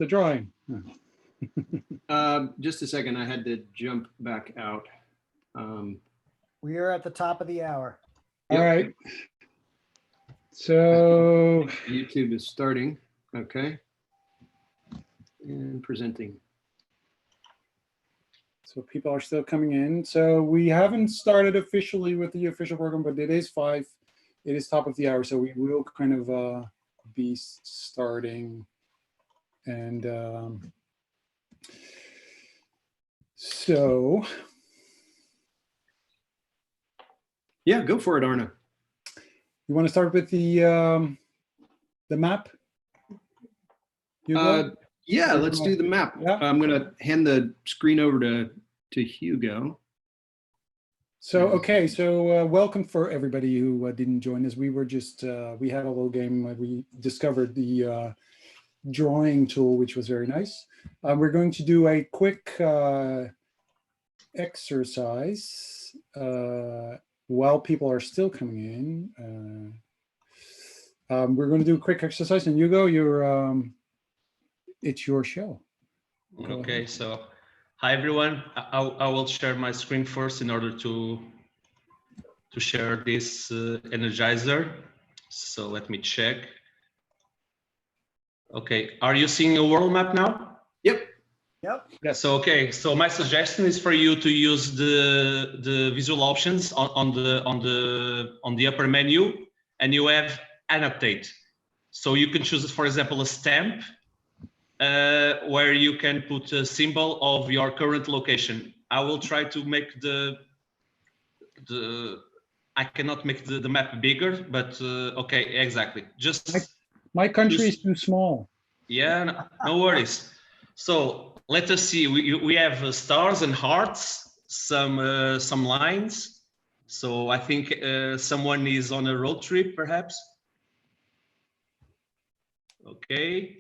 the drawing. Just a second, I had to jump back out. We are at the top of the hour. All Yep. right. So YouTube is starting. Okay. And presenting. So people are still coming in. So we haven't started officially with the official program, but it is 5. It is top of the hour, so we will kind of be starting. And so, Yeah, go for it, Arna. you want to start with the map? Hugo? Yeah, let's do the map. Yeah. I'm going to hand the screen over to Hugo. So, okay, so welcome for everybody who didn't join us. We were just, we had a little game where we discovered the drawing tool, which was very nice. We're going to do a quick exercise while people are still coming in. We're going to do a quick exercise, and Hugo, it's your show. Okay, so hi everyone. I will share my screen first in order to share this energizer. So let me check. Okay, are you seeing a world map now? Yep. Yep. Yes. So okay, so my suggestion is for you to use the visual options on the upper menu, and you have annotate. So you can choose, for example, a stamp where you can put a symbol of your current location. I will try to make I cannot make the map bigger, but okay, exactly. Just my country is too small. Yeah, no worries. So let us see. We have stars and hearts, some lines. So I think someone is on a road trip, perhaps. Okay.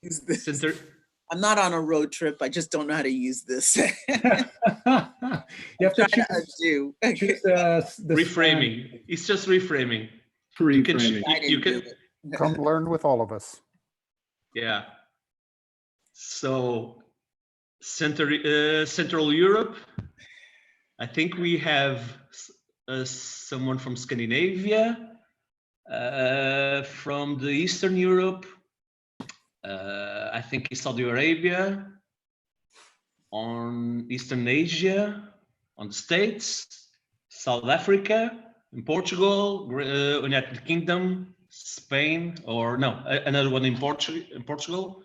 Use this. Center. I'm not on a road trip. I just don't know how to use this. You have to Trying choose, undo. choose the Reframing. stand. It's just reframing. Reframing. I You didn't can. do it. Come learn with all of us. Yeah. So Central Europe. I think we have someone from Scandinavia, from the Eastern Europe. I think it's Saudi Arabia, on Eastern Asia, on the States, South Africa, in Portugal, United Kingdom, Spain, or no, another one in Portugal.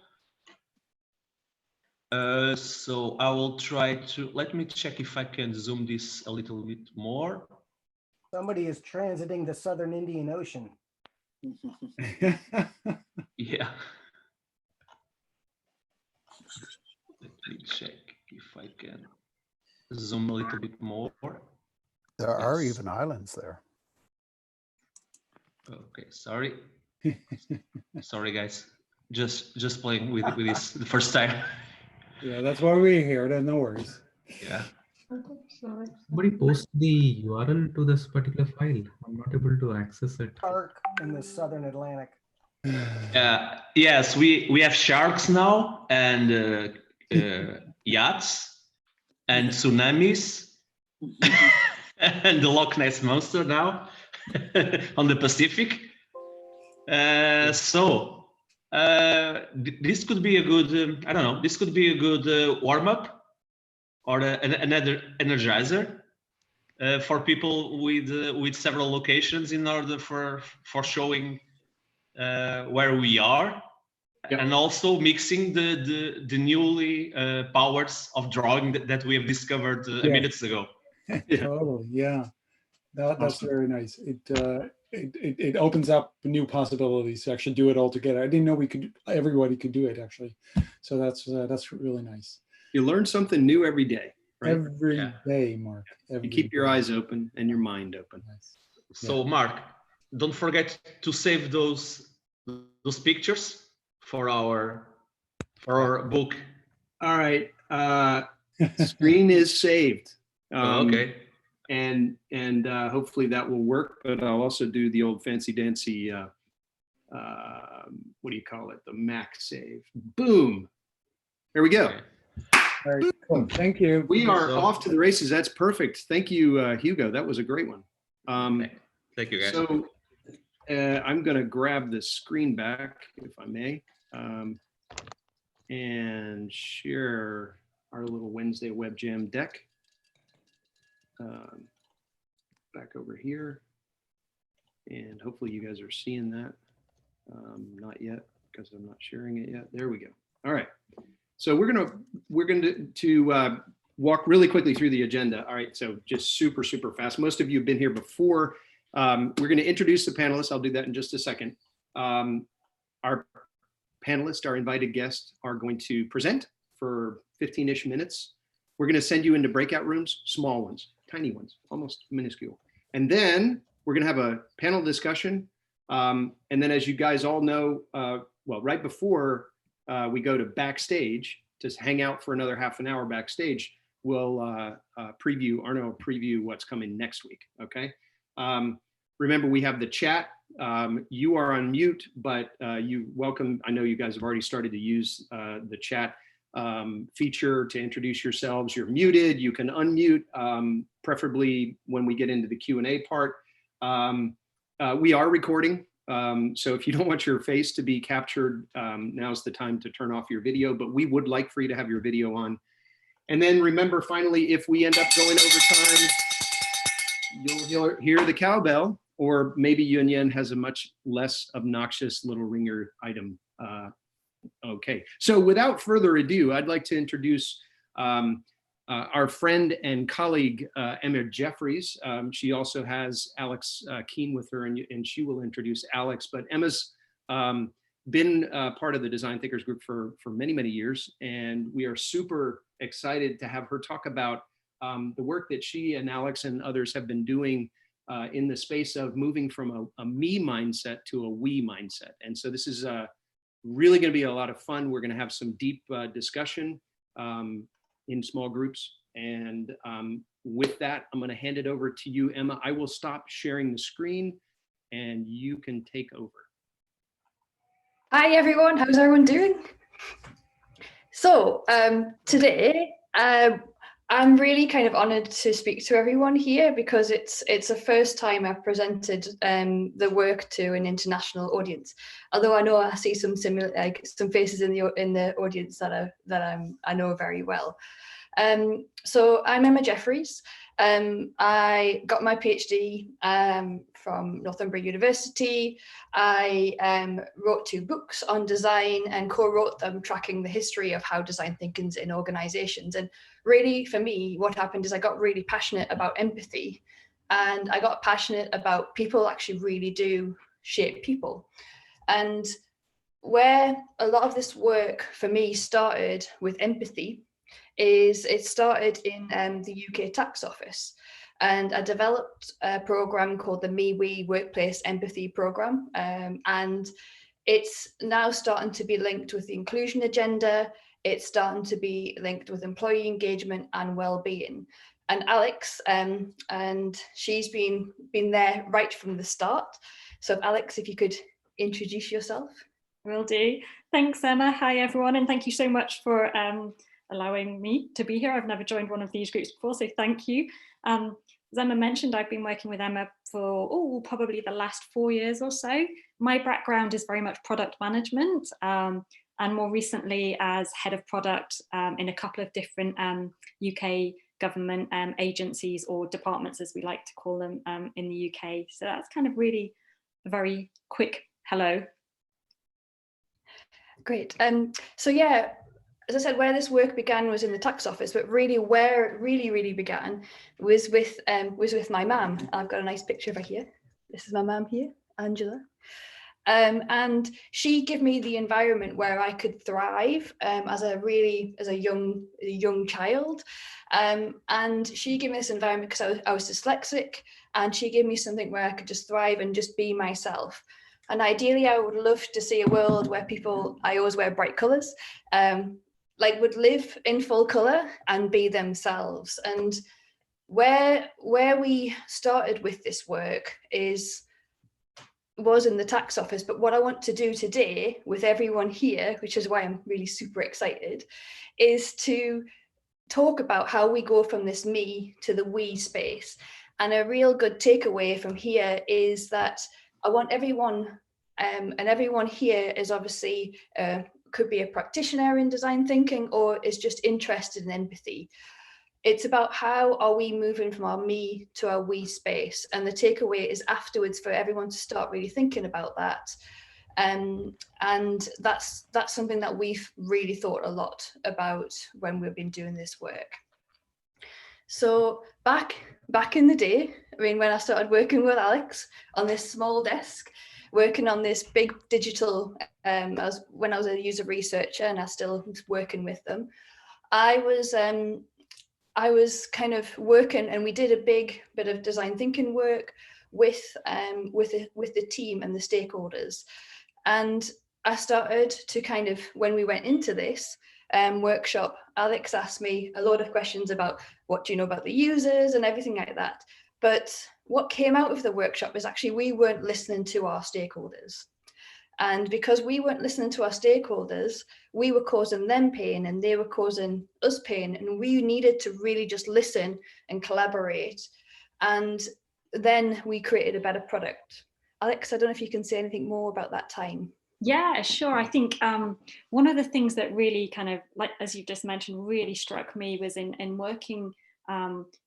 So I will try to, let me check if I can zoom this a little bit more. Somebody is transiting the Southern Indian Ocean. Yeah. Let me check if I can zoom a little bit more. There are Yes. even islands there. Okay, sorry. Sorry guys. Just playing with this the first time. Yeah, that's why we're here. Then no worries. Yeah. Somebody post the URL to this particular file. I'm not able to access it. Arc in the Southern Atlantic. Yes, we have sharks now, and yachts, and tsunamis, and the Loch Ness monster now on the Pacific. So this could be a good, I don't know, this could be a good warm-up or another energizer for people with several locations in order for showing where we are. Yep. And also mixing the newly powers of drawing that we have discovered minutes ago. Totally, yeah. That's awesome. Very nice. It opens up new possibilities to actually do it all together. I didn't know everybody could do it actually. So that's really nice. You learn something new every day, right? Every day, Mark. You keep your eyes open and your mind open. Nice. So Mark, don't forget to save those pictures for our book. All right. Screen is saved. Okay. And hopefully that will work. But I'll also do the old fancy dancy. What do you call it? The Mac save. Boom. There we go. Okay. All right, cool. Thank you. We are So- off to the races. That's perfect. Thank you, Hugo. That was a great one. Thank you, guys. So I'm going to grab the screen back, if I may, and share our little Wednesday Web Jam deck. Back over here. And hopefully you guys are seeing that. Not yet, because I'm not sharing it yet. There we go. All right. So we're going to walk really quickly through the agenda. All right. So just super, super fast. Most of you have been here before. We're going to introduce the panelists. I'll do that in just a second. Our panelists, our invited guests, are going to present for 15-ish minutes. We're going to send you into breakout rooms, small ones, tiny ones, almost minuscule. And then we're going to have a panel discussion. And then, as you guys all know, well, right before we go to backstage to hang out for another half an hour backstage, we'll preview, Arno will preview what's coming next week, okay? Remember, we have the chat. You are on mute, but you welcome, I know you guys have already started to use the chat feature to introduce yourselves. You're muted, you can unmute, preferably when we get into the Q&A part. We are recording, so if you don't want your face to be captured, now's the time to turn off your video, but we would like for you to have your video on. And then remember, finally, if we end up going over time, you'll hear the cowbell, or maybe Yun Yen has a much less obnoxious little ringer item. Okay, so without further ado, I'd like to introduce our friend and colleague, Emma Jefferies. She also has Alex Keene with her, and she will introduce Alex. But Emma's been part of the Design Thinkers group for many, many years, and we are super excited to have her talk about the work that she and Alex and others have been doing in the space of moving from a me mindset to a we mindset. And so this is really going to be a lot of fun. We're going to have some deep discussion in small groups. And with that, I'm going to hand it over to you, Emma. I will stop sharing the screen and you can take over. Hi everyone, how's everyone doing? So today I'm really kind of honoured to speak to everyone here because it's the first time I've presented the work to an international audience. Although I know I see some similar, like some faces in the audience that I know very well. So I'm Emma Jefferies. I got my PhD from Northumbria University. I wrote 2 books on design and co-wrote them, tracking the history of how design thinking's in organizations. And really, for me, what happened is I got really passionate about empathy, and I got passionate about people actually really do shape people. And where a lot of this work for me started with empathy is it started in the UK tax office, and I developed a program called the Me We Workplace Empathy Program, and it's now starting to be linked with the inclusion agenda. It's starting to be linked with employee engagement and well-being. And Alex, and she's been there right from the start. So Alex, if you could introduce yourself. Will do. Thanks, Emma. Hi, everyone. And thank you so much for allowing me to be here. I've never joined one of these groups before, so thank you. As Emma mentioned, I've been working with Emma for probably the last 4 years or so. My background is very much product management, and more recently as head of product in a couple of different UK government agencies, or departments as we like to call them in the UK. So that's kind of really a very quick hello. Great. So yeah, as I said, where this work began was in the tax office, but really where it really began was with my mum. I've got a nice picture of her here. This is my mum here, Angela. And she gave me the environment where I could thrive as a young child. And she gave me this environment because I was dyslexic, and she gave me something where I could just thrive and just be myself. And ideally, I would love to see a world where people, I always wear bright colours, like would live in full colour and be themselves. And where we started with this work is was in the tax office, but what I want to do today with everyone here, which is why I'm really super excited, is to talk about how we go from this me to the we space. And a real good takeaway from here is that I want everyone, and everyone here is obviously, could be a practitioner in design thinking or is just interested in empathy. It's about how are we moving from our me to our we space. And the takeaway is afterwards for everyone to start really thinking about that. And that's something that we've really thought a lot about when we've been doing this work. So back in the day, I mean, when I started working with Alex on this small desk, working on this big digital, when I was a user researcher and I still was working with them, I was kind of working, and we did a big bit of design thinking work with the team and the stakeholders. And I started to kind of, when we went into this workshop, Alex asked me a lot of questions about what do you know about the users and everything like that. But what came out of the workshop is actually we weren't listening to our stakeholders. And because we weren't listening to our stakeholders, we were causing them pain and they were causing us pain. And we needed to really just listen and collaborate. And then we created a better product. Alex, I don't know if you can say anything more about that time. Yeah, sure. I think one of the things that really kind of, like, as you just mentioned, really struck me was in working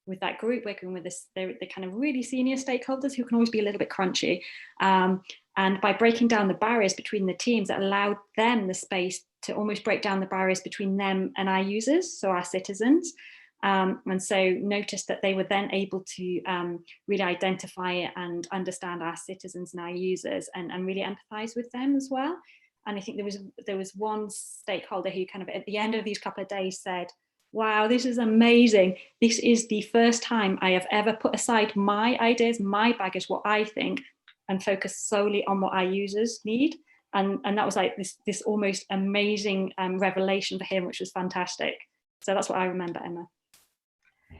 with that group, working with the kind of really senior stakeholders who can always be a little bit crunchy. And by breaking down the barriers between the teams, it allowed them the space to almost break down the barriers between them and our users, so our citizens. And so noticed that they were then able to really identify and understand our citizens and our users and really empathize with them as well. And I think there was one stakeholder who kind of at the end of these couple of days said, wow, this is amazing. This is the first time I have ever put aside my ideas, my baggage, what I think, and focus solely on what our users need. And that was like this almost amazing revelation for him, which was fantastic. So that's what I remember, Emma.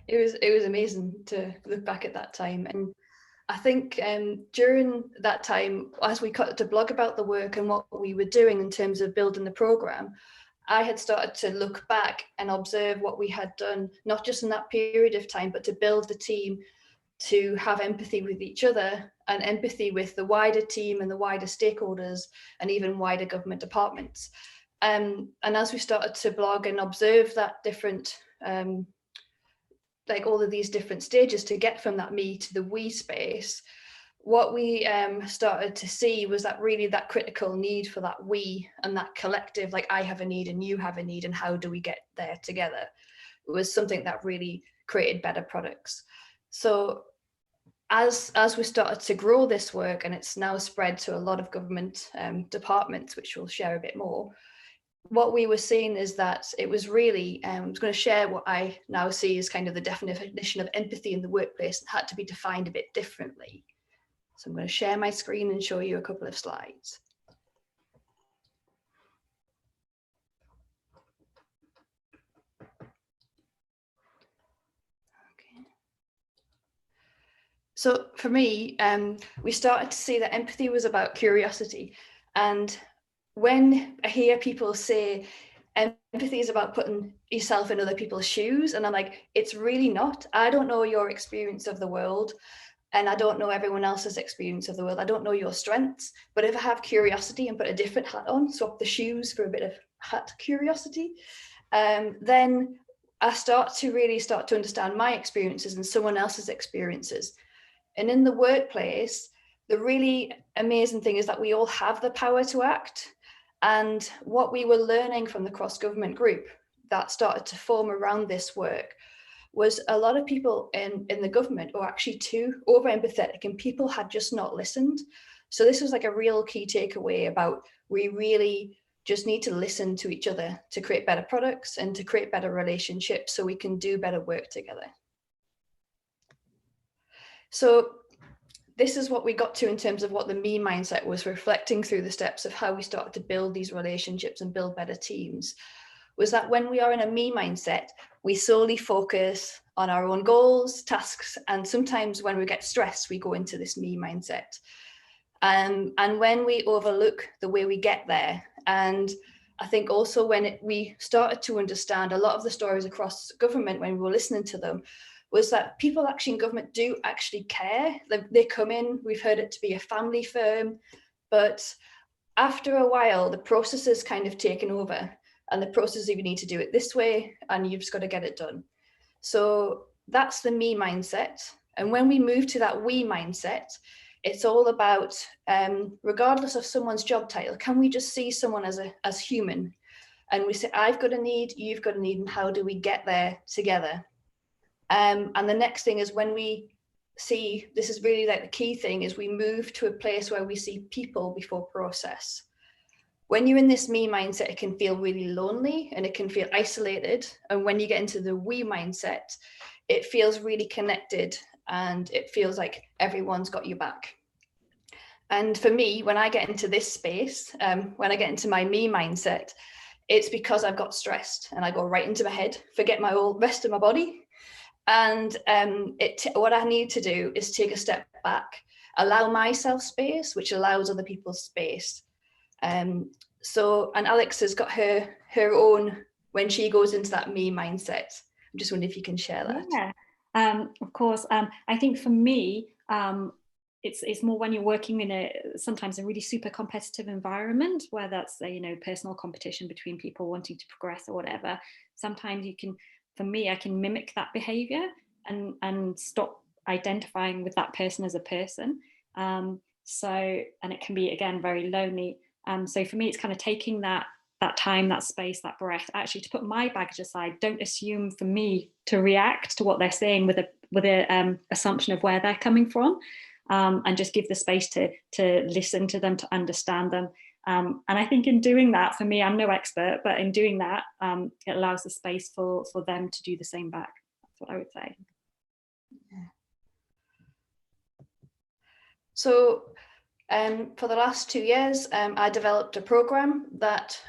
It was amazing to look back at that time. And I think during that time, as we got to blog about the work and what we were doing in terms of building the program, I had started to look back and observe what we had done, not just in that period of time, but to build the team to have empathy with each other and empathy with the wider team and the wider stakeholders and even wider government departments. And as we started to blog and observe that different, like all of these different stages to get from that me to the we space, what we started to see was that really that critical need for that we and that collective, like I have a need and you have a need and how do we get there together, it was something that really created better products. So as we started to grow this work, and it's now spread to a lot of government departments, which we'll share a bit more, what we were seeing is that it was really, I was going to share what I now see as kind of the definition of empathy in the workplace that had to be defined a bit differently. So I'm going to share my screen and show you a couple of slides. Okay. So for me, we started to see that empathy was about curiosity. And when I hear people say empathy is about putting yourself in other people's shoes, and I'm like, it's really not. I don't know your experience of the world, and I don't know everyone else's experience of the world. I don't know your strengths, but if I have curiosity and put a different hat on, swap the shoes for a bit of hat curiosity, then I start to understand my experiences and someone else's experiences. And in the workplace, the really amazing thing is that we all have the power to act. And what we were learning from the cross-government group that started to form around this work was a lot of people in the government were actually too over empathetic, and people had just not listened. So this was like a real key takeaway about we really just need to listen to each other to create better products and to create better relationships so we can do better work together. So this is what we got to in terms of what the me mindset was, reflecting through the steps of how we started to build these relationships and build better teams, was that when we are in a me mindset, we solely focus on our own goals, tasks, and sometimes when we get stressed, we go into this me mindset. And when we overlook the way we get there, and I think also when we started to understand a lot of the stories across government when we were listening to them, was that people actually in government do actually care. They come in, we've heard it to be a family firm, but after a while, the process is kind of taken over, and the process is you need to do it this way, and you've just got to get it done. So that's the me mindset. And when we move to that we mindset, it's all about, regardless of someone's job title, can we just see someone as human? And we say, I've got a need, you've got a need, and how do we get there together? And the next thing is when we see, this is really like the key thing, is we move to a place where we see people before process. When you're in this me mindset, it can feel really lonely and it can feel isolated. And when you get into the we mindset, it feels really connected and it feels like everyone's got your back. And for me, when I get into this space, when I get into my me mindset, it's because I've got stressed and I go right into my head, forget my whole rest of my body. And what I need to do is take a step back, allow myself space, which allows other people space. And Alex has got her own, when she goes into that me mindset. I'm just wondering if you can share that. Yeah, of course. I think for me, it's more when you're working in sometimes a really super competitive environment where that's personal competition between people wanting to progress or whatever. Sometimes for me, I can mimic that behavior and stop identifying with that person as a person. And it can be, again, very lonely. So for me, it's kind of taking that time, that space, that breath, actually to put my baggage aside. Don't assume for me to react to what they're saying with a assumption of where they're coming from, and just give the space to listen to them, to understand them. And I think in doing that, for me, I'm no expert, but in doing that, it allows the space for them to do the same back. That's what I would say. So for the last 2 years, I developed a program that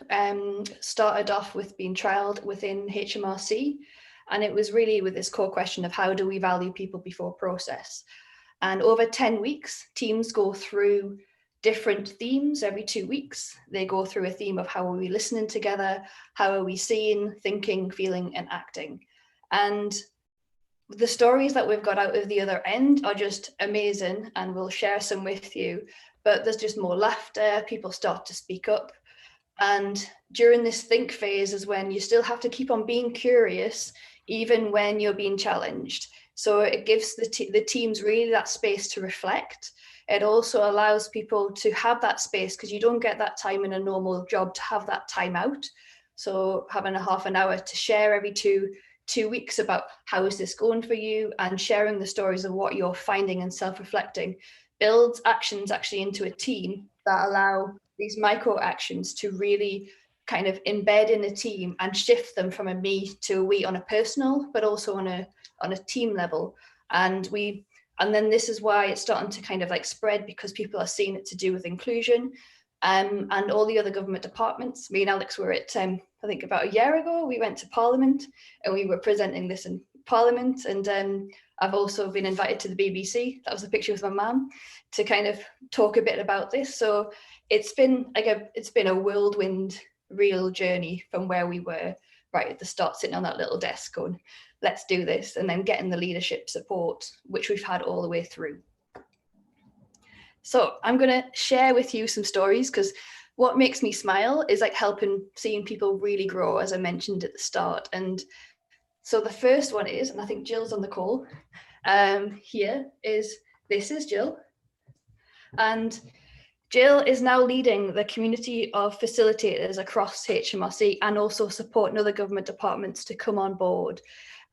started off with being trialed within HMRC. And it was really with this core question of how do we value people before process? And over 10 weeks, teams go through different themes every 2 weeks. They go through a theme of how are we listening together? How are we seeing, thinking, feeling, and acting? And the stories that we've got out of the other end are just amazing, and we'll share some with you. But there's just more laughter, people start to speak up. And during this think phase is when you still have to keep on being curious, even when you're being challenged. So it gives the teams really that space to reflect. It also allows people to have that space, because you don't get that time in a normal job to have that time out. So having a half an hour to share every two weeks about how is this going for you, and sharing the stories of what you're finding and self-reflecting builds actions actually into a team that allow these micro actions to really kind of embed in a team and shift them from a me to a we on a personal, but also on a team level. And then this is why it's starting to kind of like spread, because people are seeing it to do with inclusion. And all the other government departments. Me and Alex were at, I think about a year ago, we went to Parliament and we were presenting this in Parliament. And I've also been invited to the BBC. That was a picture with my mum, to kind of talk a bit about this. So it's been a whirlwind real journey from where we were right at the start, sitting on that little desk going, let's do this, and then getting the leadership support, which we've had all the way through. So I'm going to share with you some stories, because what makes me smile is like seeing people really grow, as I mentioned at the start. And so the first one is, and I think Jill's on the call, this is Jill. And Jill is now leading the community of facilitators across HMRC and also supporting other government departments to come on board.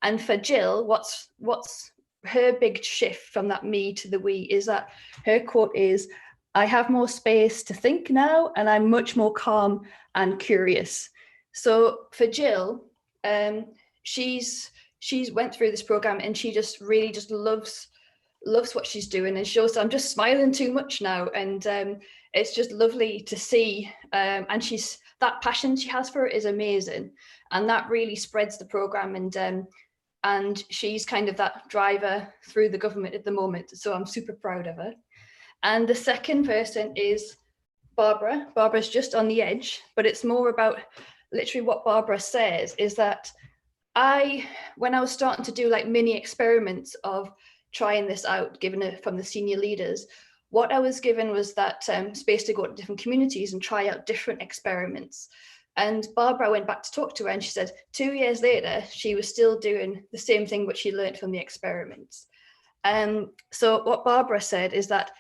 And for Jill, what's her big shift from that me to the we is that her quote is, I have more space to think now, and I'm much more calm and curious. So for Jill, she's went through this program and she just really just loves what she's doing, and she also, I'm just smiling too much now, and it's just lovely to see, and that passion she has for it is amazing, and that really spreads the program, and she's kind of that driver through the government at the moment, so I'm super proud of her. And the second person is Barbara. Barbara's just on the edge, but it's more about literally what Barbara says is that when I was starting to do like mini experiments of trying this out, given it from the senior leaders, what I was given was that space to go to different communities and try out different experiments. And Barbara went back to talk to her and she said 2 years later, she was still doing the same thing, but she learned from the experiments. So what Barbara said is that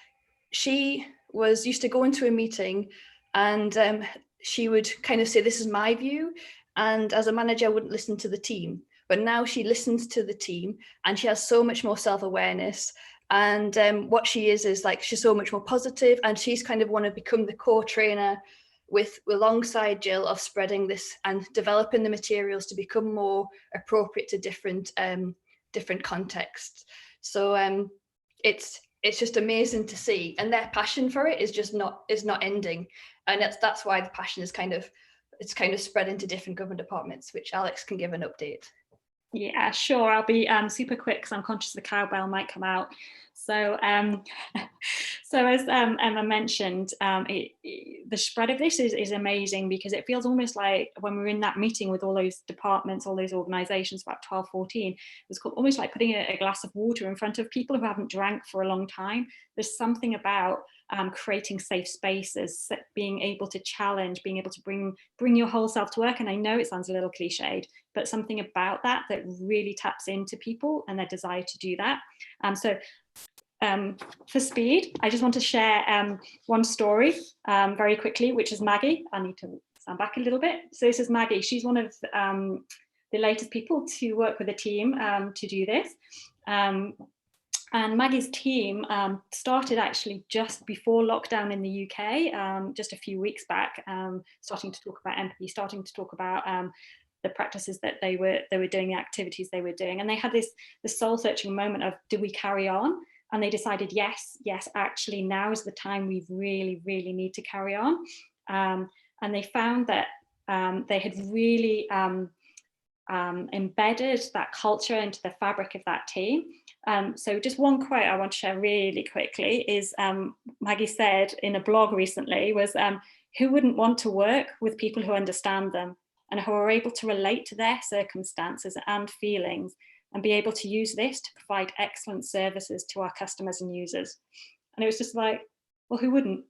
she was used to go into a meeting and she would kind of say, this is my view. And as a manager, I wouldn't listen to the team. But now she listens to the team and she has so much more self-awareness. And what she is like, she's so much more positive, and she's kind of want to become the core trainer alongside Jill of spreading this and developing the materials to become more appropriate to different contexts. So it's just amazing to see, and their passion for it is not ending, and that's why the passion is kind of spread into different government departments, which Alex can give an update. Yeah, sure. I'll be super quick because I'm conscious the cowbell might come out. So, so as Emma mentioned, the spread of this is amazing, because it feels almost like when we were in that meeting with all those departments, all those organisations, about 12, 14, it was almost like putting a glass of water in front of people who haven't drank for a long time. There's something about creating safe spaces, being able to challenge, being able to bring your whole self to work. And I know it sounds a little cliched, but something about that really taps into people and their desire to do that. For speed, I just want to share one story very quickly, which is Maggie. I need to stand back a little bit. So this is Maggie. She's one of the latest people to work with a team to do this. And Maggie's team started actually just before lockdown in the UK, just a few weeks back, starting to talk about empathy, starting to talk about the practices that they were doing, the activities they were doing. And they had this soul-searching moment of, do we carry on? And they decided, yes, actually now is the time we really, really need to carry on. And they found that they had really embedded that culture into the fabric of that team. So just one quote I want to share really quickly is Maggie said in a blog recently was, who wouldn't want to work with people who understand them and who are able to relate to their circumstances and feelings, and be able to use this to provide excellent services to our customers and users. And it was just like, well, who wouldn't?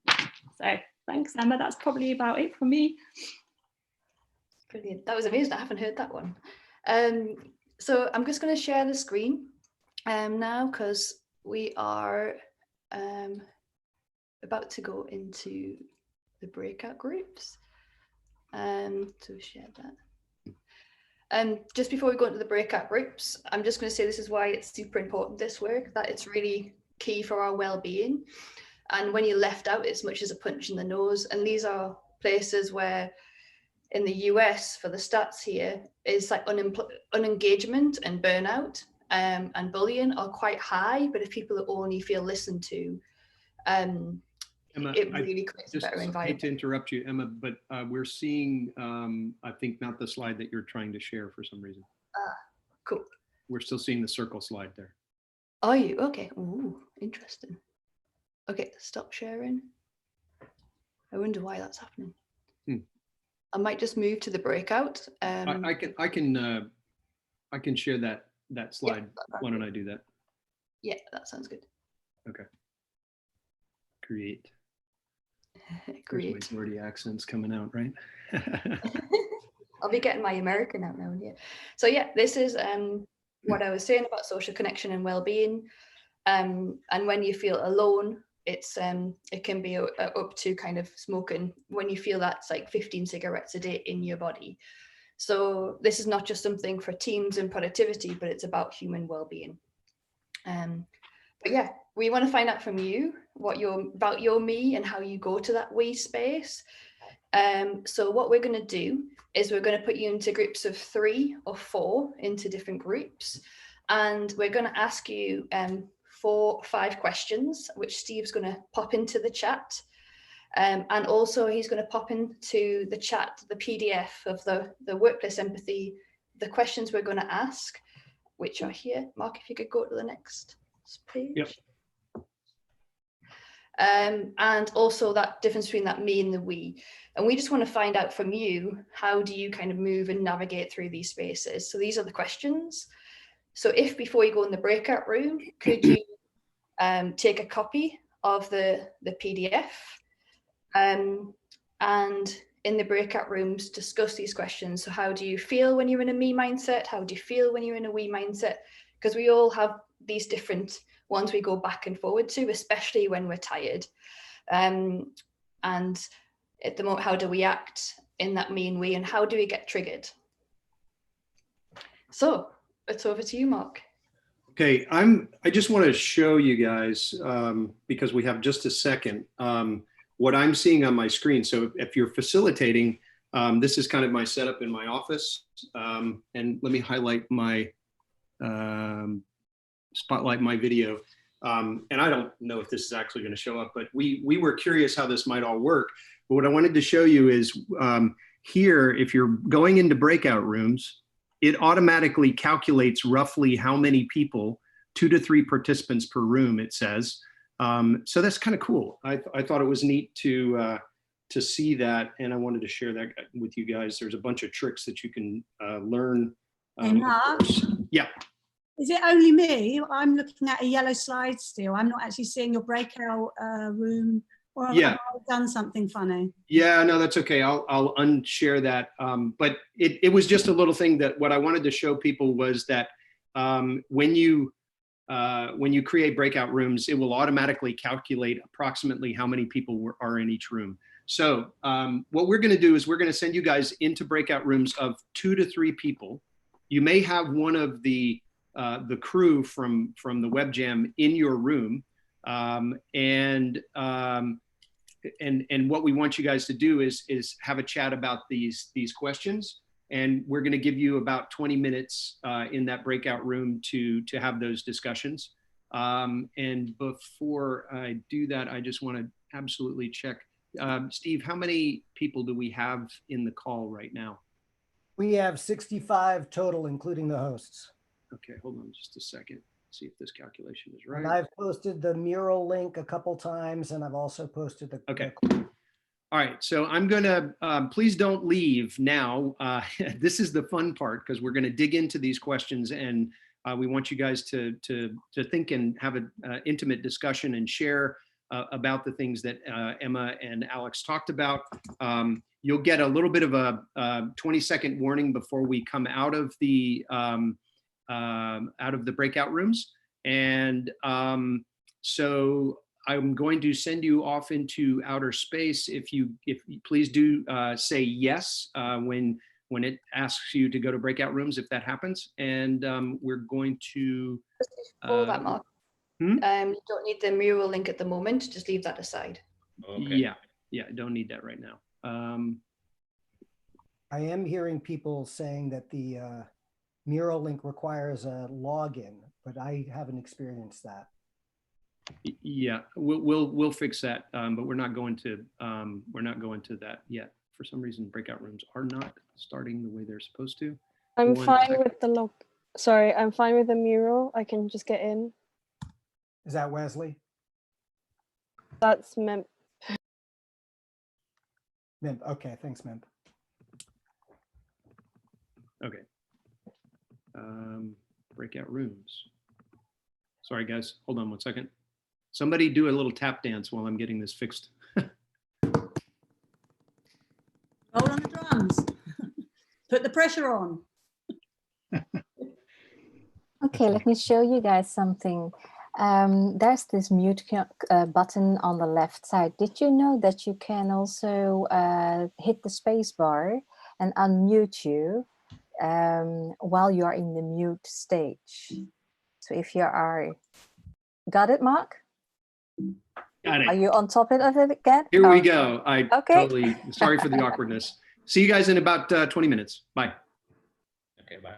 So thanks, Emma. That's probably about it for me. Brilliant. That was amazing. I haven't heard that one. So I'm just going to share the screen now, because we are about to go into the breakout groups. So share that. Just before we go into the breakout groups, I'm just going to say this is why it's super important, this work, that it's really key for our well-being. And when you're left out, it's much as a punch in the nose. And these are places where in the US, for the stats here, is like unengagement and burnout and bullying are quite high. But if people only feel listened to, Emma, it really creates a better I hate environment. to interrupt you, Emma, but we're seeing, I think, not the slide that you're trying to share for some reason. Cool. We're still seeing the circle slide there. Are you? Okay. Ooh, interesting. Okay, stop sharing. I wonder why that's happening. I might just move to the breakout. I can share that slide. Yeah, Why don't I do that? Yeah, that sounds good. Okay. Create. Great. Majority accents coming out, right? I'll be getting my American out now and here. So yeah, this is what I was saying about social connection and well-being. And when you feel alone, it's it can be up to kind of smoking when you feel that's like 15 cigarettes a day in your body. So this is not just something for teams and productivity, but it's about human well-being. But yeah, we want to find out from you about your me and how you go to that we space. So what we're going to do is we're going to put you into groups of 3 or 4 into different groups, and we're going to ask you 4 or 5 questions, which Steve's going to pop into the chat. And also he's going to pop into the chat the PDF of the workplace empathy, the questions we're going to ask, which are here. Mark, if you could go to the next page. Yep. and also that difference between that me and the we. And we just want to find out from you, how do you kind of move and navigate through these spaces? So these are the questions. So if before you go in the breakout room, could you take a copy of the PDF and in the breakout rooms discuss these questions. So how do you feel when you're in a me mindset? How do you feel when you're in a we mindset? Because we all have these different ones we go back and forward to, especially when we're tired. And at the moment, how do we act in that me and we, and how do we get triggered? So it's over to you, Mark. Okay, I just want to show you guys, because we have just a second, what I'm seeing on my screen. So if you're facilitating, this is kind of my setup in my office. And let me highlight my, spotlight my video. And I don't know if this is actually going to show up, but we were curious how this might all work. But what I wanted to show you is here, if you're going into breakout rooms, it automatically calculates roughly how many people, 2 to 3 participants per room, it says. So that's kind of cool. I thought it was neat to see that, and I wanted to share that with you guys. There's a bunch of tricks that you can learn. Mark, yeah. is it only me? I'm looking at a yellow slide still. I'm not actually seeing your breakout room, or have I done something funny? Yeah, no, that's okay. I'll unshare that. But it was just a little thing that what I wanted to show people was that when you create breakout rooms, it will automatically calculate approximately how many people are in each room. So what we're going to do is we're going to send you guys into breakout rooms of 2 to 3 people. You may have one of the crew from the web jam in your room, and what we want you guys to do is have a chat about these questions, and we're going to give you about 20 minutes in that breakout room to have those discussions. And before I do that, I just want to absolutely check. Steve, how many people do we have in the call right now? We have 65 total, including the hosts. Okay, hold on just a second. See if this calculation is right. And I've posted the mural link a couple times, and I've also posted the. Okay. All right, so I'm gonna, please don't leave now. This is the fun part, because we're gonna dig into these questions, and we want you guys to think and have an intimate discussion and share about the things that Emma and Alex talked about. You'll get a little bit of a 20-second warning before we come out of the breakout rooms. And so I'm going to send you off into outer space. If you please do say yes when it asks you to go to breakout rooms, if that happens. And we're going to before that, Mark. You don't need the mural link at the moment. Just leave that aside. Okay. Yeah, I don't need that right now. I am hearing people saying that the mural link requires a login, but I haven't experienced that. Yeah, we'll fix that, but we're not going to that yet. For some reason, breakout rooms are not starting the way they're supposed to. I'm fine with the log. Sorry, I'm fine with the mural. I can just get in. Is that Wesley? That's Mimp. Mimp. Okay, thanks, Mimp. Okay. Breakout rooms. Sorry, guys. Hold on one second. Somebody do a little tap dance while I'm getting this fixed. Roll on the drums. Put the pressure on. Okay, let me show you guys something. There's this mute button on the left side. Did you know that you can also hit the space bar and unmute you while you are in the mute stage? So if you are, got it, Mark? Got it. Are you on top of it again? Here we go. Okay. Sorry for the awkwardness. See you guys in about 20 minutes. Bye. Okay, bye.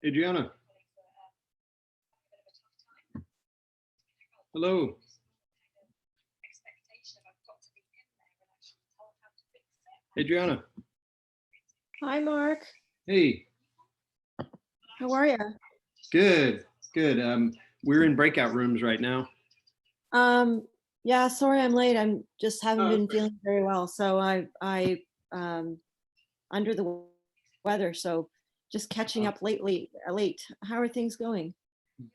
Adriana. Hello. Adriana. Hi, Mark. Hey. How are you? Good, good. We're in breakout rooms right now. Yeah, sorry I'm late. I'm just haven't Oh, been okay. feeling very well. So I under the weather. So just catching up lately, late. How are things going?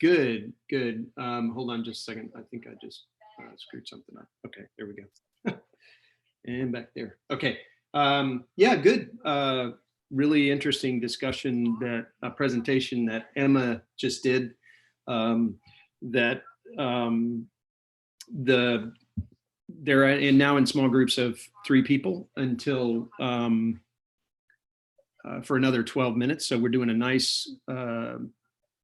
Good, good. Hold on just a second. I think I just screwed something up. Okay, there we go. And back there. Okay. Yeah, good. Really interesting discussion, that presentation that Emma just did. That they're now in small groups of 3 people until for another 12 minutes. So we're doing a nice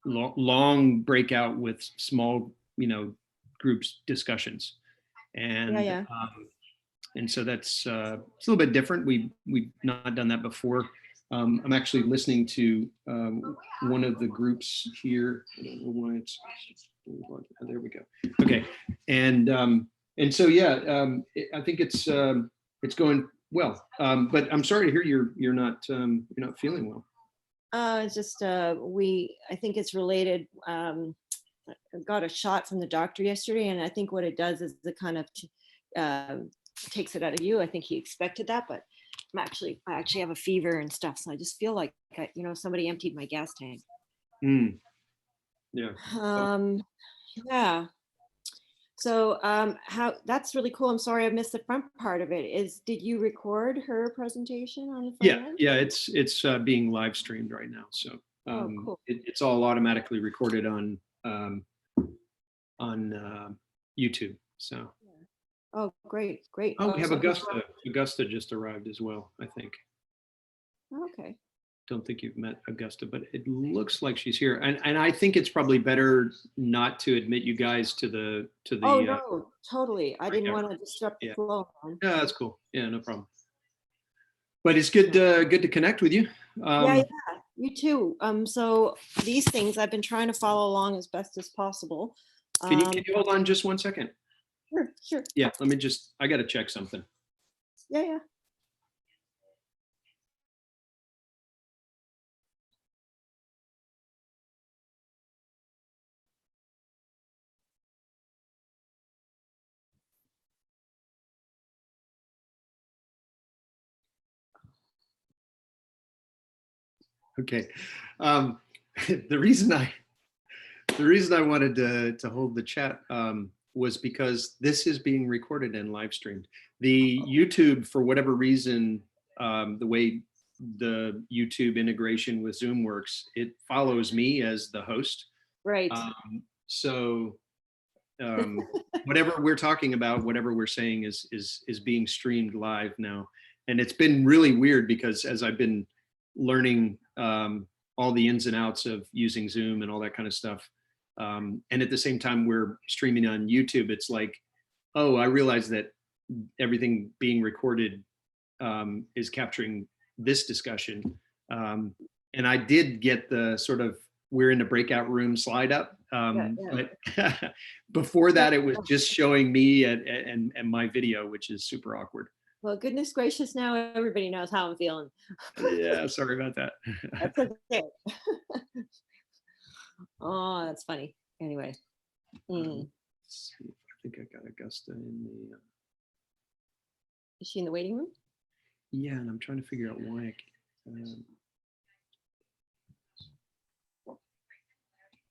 long breakout with small, groups discussions. And Yeah. and so that's it's a little bit different. We've not done that before. I'm actually listening to one of the groups here. I don't know why it's, there we go. Okay, and so yeah, I think it's going well. But I'm sorry to hear you're not feeling well. It's just I think it's related. I got a shot from the doctor yesterday, and I think what it does is it kind of takes it out of you. I think he expected that, but I actually have a fever and stuff, so I just feel like somebody emptied my gas tank. Yeah. Yeah. So that's really cool. I'm sorry I missed the front part of it. Did you record her presentation on the front end? Yeah, it's being live streamed right now. So cool. it's all automatically recorded on YouTube. So. Oh, great. Oh, we have Augusta. Augusta just arrived as well, I think. Okay. Don't think you've met Augusta, but it looks like she's here. And I think it's probably better not to admit you guys to the. Oh no, totally. I didn't want to disrupt the Yeah. flow. Yeah, that's cool. Yeah, no problem. But it's good to connect with you. Yeah, you too. So these things I've been trying to follow along as best as possible. Can you hold on just 1 second? Sure. Yeah, I got to check something. Yeah. Okay. The reason I wanted to hold the chat was because this is being recorded and live streamed. The YouTube, for whatever reason, the way the YouTube integration with Zoom works, it follows me as the host. Right. So whatever we're talking about, whatever we're saying is being streamed live now. And it's been really weird because as I've been learning all the ins and outs of using Zoom and all that kind of stuff, and at the same time we're streaming on YouTube, it's like, oh, I realize that everything being recorded is capturing this discussion. And I did get the sort of we're in a breakout room slide up. But before that, it was just showing me and my video, which is super awkward. Well, goodness gracious, now everybody knows how I'm feeling. Yeah, sorry about that. That's okay. Oh, that's funny. Anyway. Let's see, I think I got Augusta in the. Is she in the waiting room? Yeah, and I'm trying to figure out why.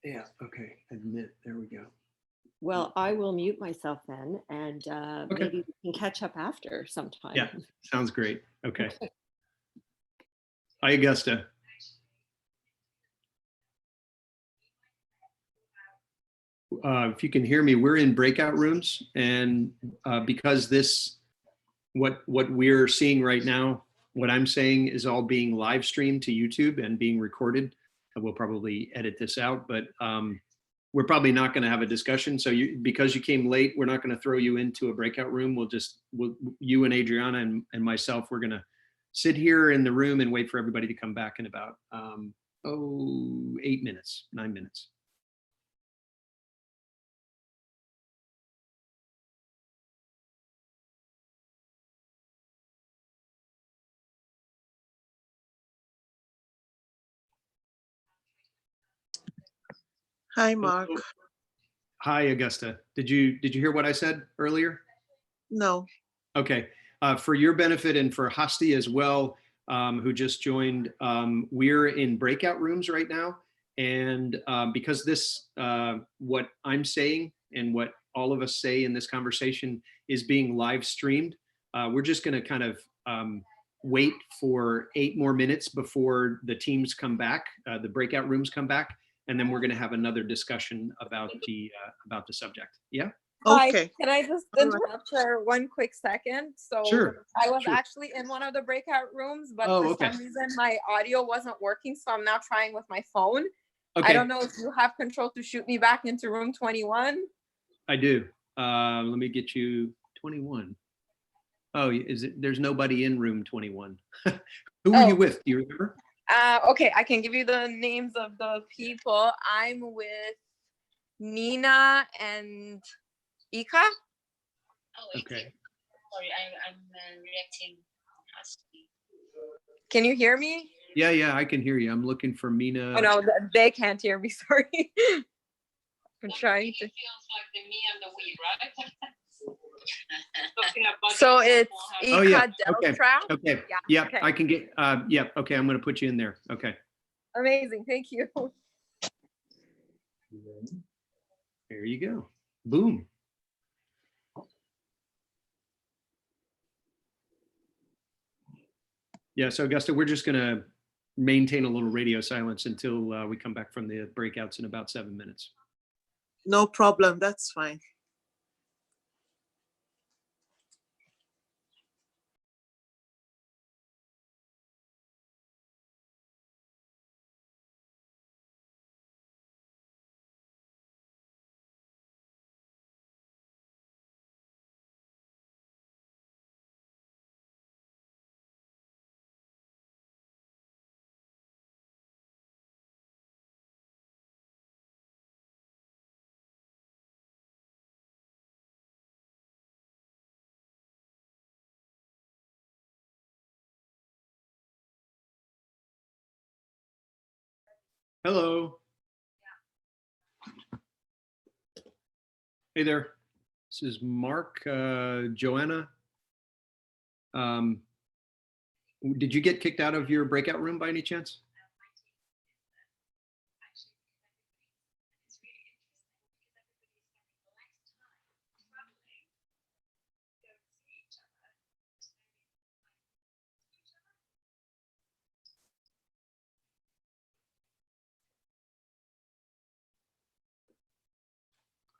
Yeah, okay, admit, there we go. Well, I will mute myself then, and maybe we can catch up after sometime. Yeah, sounds great. Okay. Hi, Augusta. If you can hear me, we're in breakout rooms, and because what we're seeing right now, what I'm saying is all being live streamed to YouTube and being recorded. We'll probably edit this out, but we're probably not going to have a discussion. So because you came late, we're not going to throw you into a breakout room. You and Adriana and myself, we're going to sit here in the room and wait for everybody to come back in about 8 minutes, 9 minutes. Hi, Mark. Hi, Augusta. Did you hear what I said earlier? No. Okay. For your benefit and for Hasti as well, who just joined, we're in breakout rooms right now. And because this, what I'm saying and what all of us say in this conversation is being live streamed, we're just going to kind of wait for 8 more minutes before the teams come back, the breakout rooms come back, and then we're going to have another discussion about the subject. Yeah. Hi, Okay. can I just All right. interrupt for one quick second? So Sure. I was Sure. actually in one of the breakout rooms, but Oh, for okay. some reason my audio wasn't working. So I'm now trying with my phone. Okay. I don't know if you have control to shoot me back into room 21. I do. Let me get you 21. Oh, there's nobody in room 21. Who are you with? Do you remember? Okay, I can give you the names of the people. I'm with Nina and Ika. Okay. Sorry, I'm reacting. Can you hear me? Yeah, I can hear you. I'm looking for Mina. Oh no, they can't hear me. Sorry. I'm trying to. So it's Ika Oh yeah. Okay. Deltra. Okay. Yeah. Yep. Okay. I can get. Yep. Okay. I'm going to put you in there. Okay. Amazing. Thank you. There you go. Boom. Yeah. So Augusta, we're just going to maintain a little radio silence until we come back from the breakouts in about 7 minutes. No problem. That's fine. Hello. Hey there. This is Mark, Joanna. Did you get kicked out of your breakout room by any chance?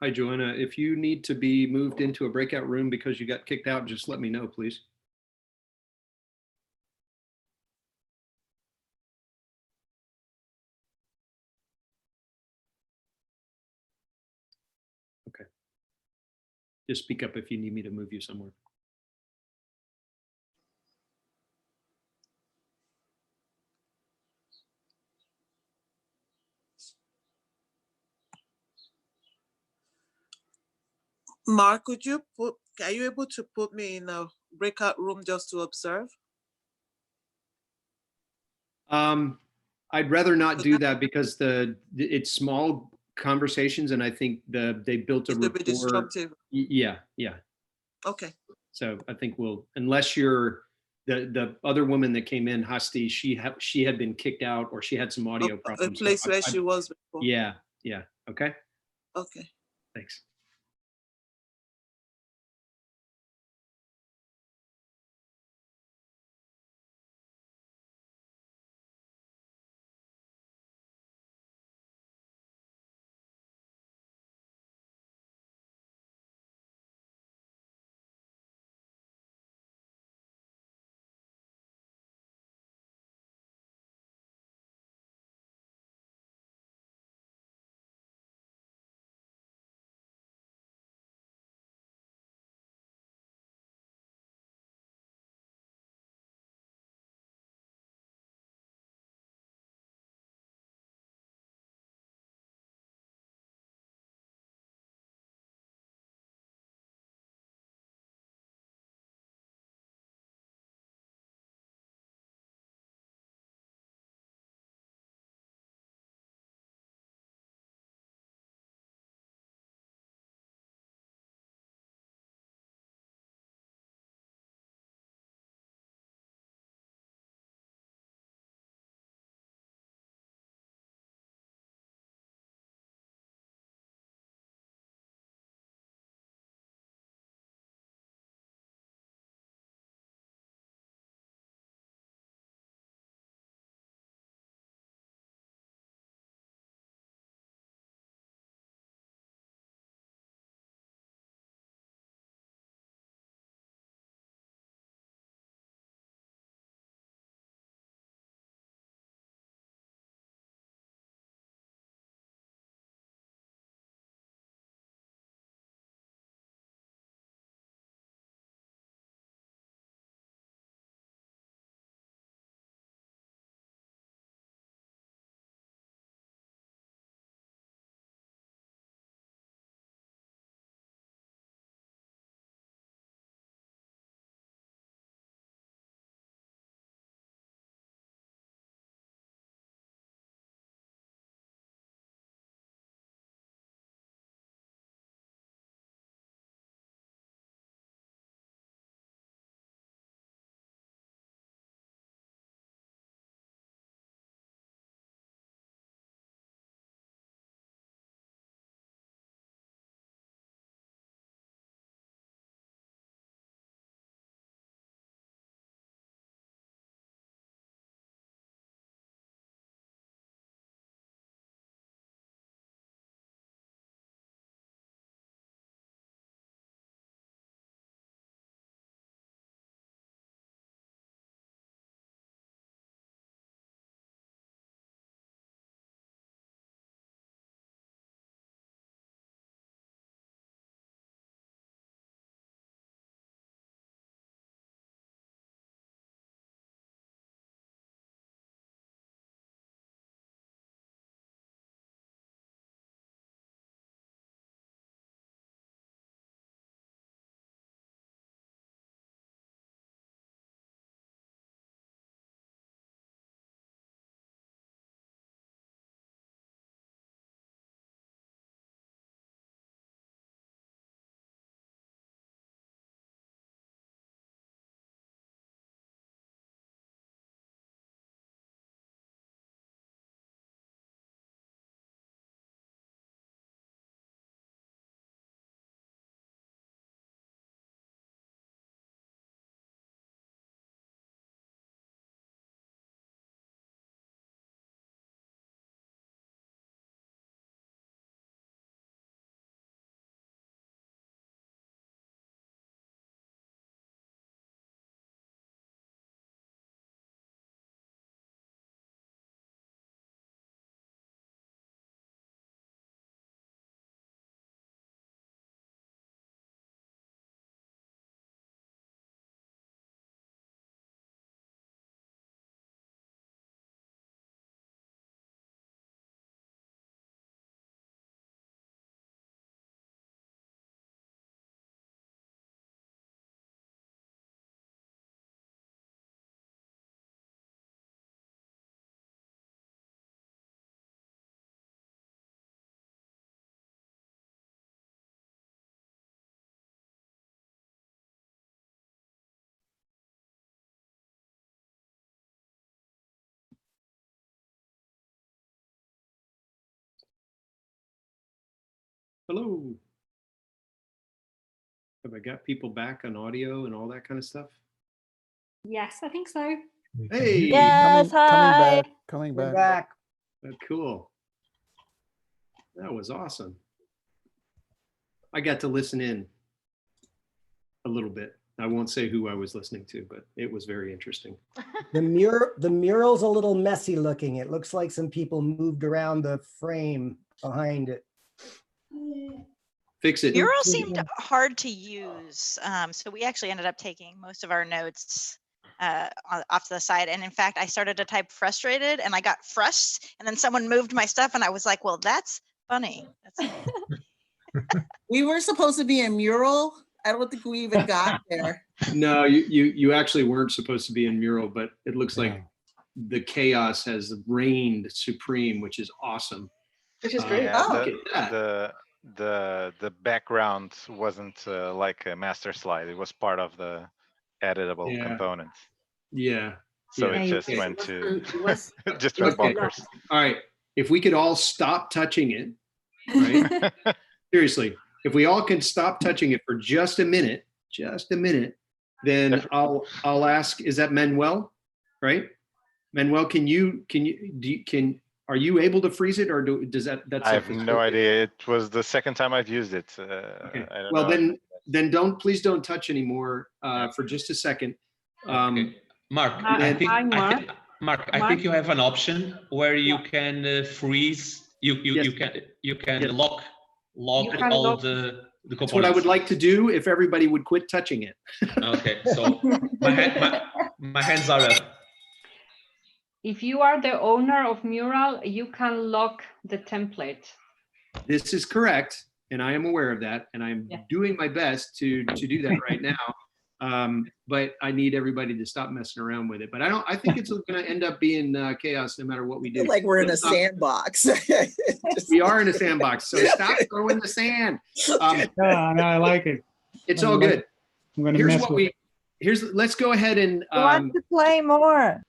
Hi, Joanna. If you need to be moved into a breakout room because you got kicked out, just let me know, please. Okay. Just speak up if you need me to move you somewhere. Mark, are you able to put me in a breakout room just to observe? I'd rather not do that because it's small conversations, and I think they built a It could be rapport. disruptive. Yeah. Okay. So I think unless you're the other woman that came in, Hasti, she had been kicked out or she had some audio A problems. place where she was before. Yeah. Okay. Okay. Thanks. Hello. Have I got people back on audio and all that kind of stuff? Yes, I think so. Hey. Yes, hi. Coming We're back. back. Cool. That was awesome. I got to listen in a little bit. I won't say who I was listening to, but it was very interesting. The mural's a little messy looking. It looks like some people moved around the frame behind it. Fix it. Mural seemed hard to use, so we actually ended up taking most of our notes off to the side. And in fact, I started to type frustrated, and I got frust, and then someone moved my stuff, and I was like, "Well, that's funny." We were supposed to be in mural. I don't think we even got there. No, you actually weren't supposed to be in mural, but it looks like the chaos has reigned supreme, which is awesome. Which is great. Yeah, Look at that. the background wasn't like a master slide. It was part of the editable components. Yeah. So yeah. it just Okay. went to just went Okay. bonkers. All right. If we could all stop touching it, right? Seriously, if we all can stop touching it for just a minute, then I'll ask, is that Manuel? Right? Manuel, are you able to freeze it, or does that? I have no idea. It was the second time I've used it. Okay. I don't Well, know. then please don't touch anymore for just a second. Okay. Mark, I think you have an option where you can freeze. You can lock all the components. That's what I would like to do if everybody would quit touching it. Okay, so my hands are up. If you are the owner of Mural, you can lock the template. This is correct, and I am aware of that, and I'm doing my best to do that right now. But I need everybody to stop messing around with it. But I think it's going to end up being chaos no matter what we do. Like we're in a sandbox. We are in a sandbox, so stop throwing the sand. No, I like it. It's all good. I'm gonna Here's mess what with let's go ahead and want to play more.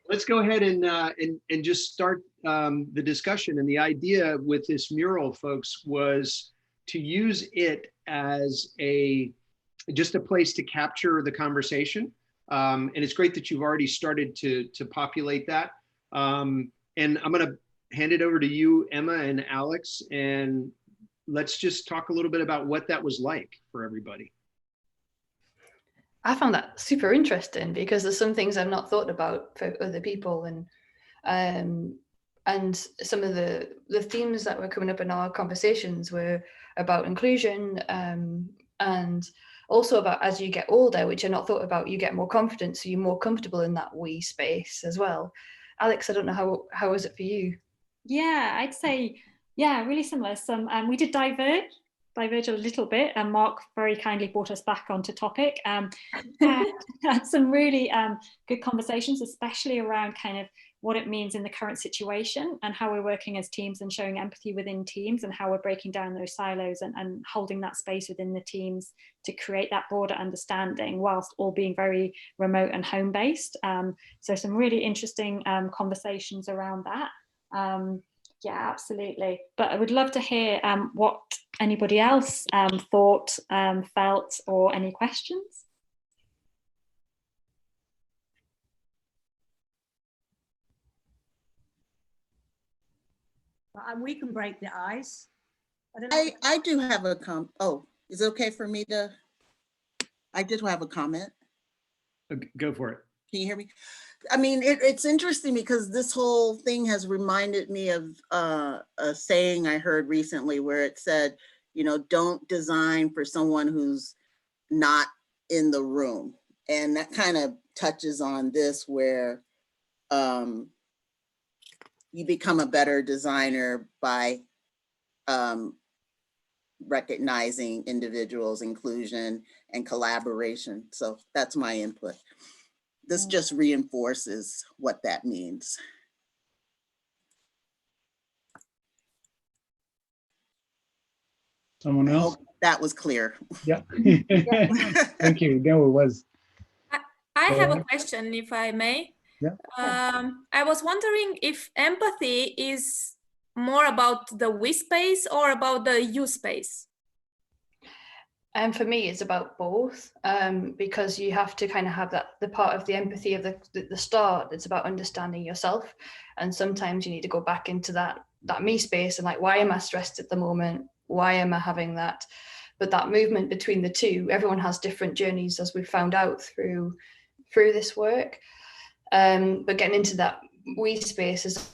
let's go ahead and just start the discussion. And the idea with this mural, folks, was to use it as just a place to capture the conversation. And it's great that you've already started to populate that. And I'm going to hand it over to you, Emma and Alex, and let's just talk a little bit about what that was like for everybody. I found that super interesting because there's some things I've not thought about for other people, and some of the themes that were coming up in our conversations were about inclusion, and also about as you get older, which I not thought about, you get more confident, so you're more comfortable in that we space as well. Alex, I don't know how was it for you? Yeah, I'd say really similar. We did diverge a little bit, and Mark very kindly brought us back onto topic. Had some really good conversations, especially around kind of what it means in the current situation and how we're working as teams and showing empathy within teams and how we're breaking down those silos and holding that space within the teams to create that broader understanding whilst all being very remote and home-based. So some really interesting conversations around that. Yeah, absolutely. But I would love to hear what anybody else thought, felt, or any questions. We can break the ice. I do have a oh, is it okay for me to? I did have a comment. Go for it. Can you hear me? I mean, it's interesting because this whole thing has reminded me of a saying I heard recently where it said, don't design for someone who's not in the room. And that kind of touches on this where you become a better designer by recognizing individuals' inclusion and collaboration. So that's my input. This just reinforces what that means. Someone else? That was clear. Yeah. Thank you. No, it was. I have a question, if I may. Yeah. I was wondering if empathy is more about the we space or about the you space? And for me, it's about both, because you have to kind of have the part of the empathy of the start. It's about understanding yourself, and sometimes you need to go back into that me space and like, why am I stressed at the moment? Why am I having that? But that movement between the two, everyone has different journeys, as we've found out through this work. But getting into that we space is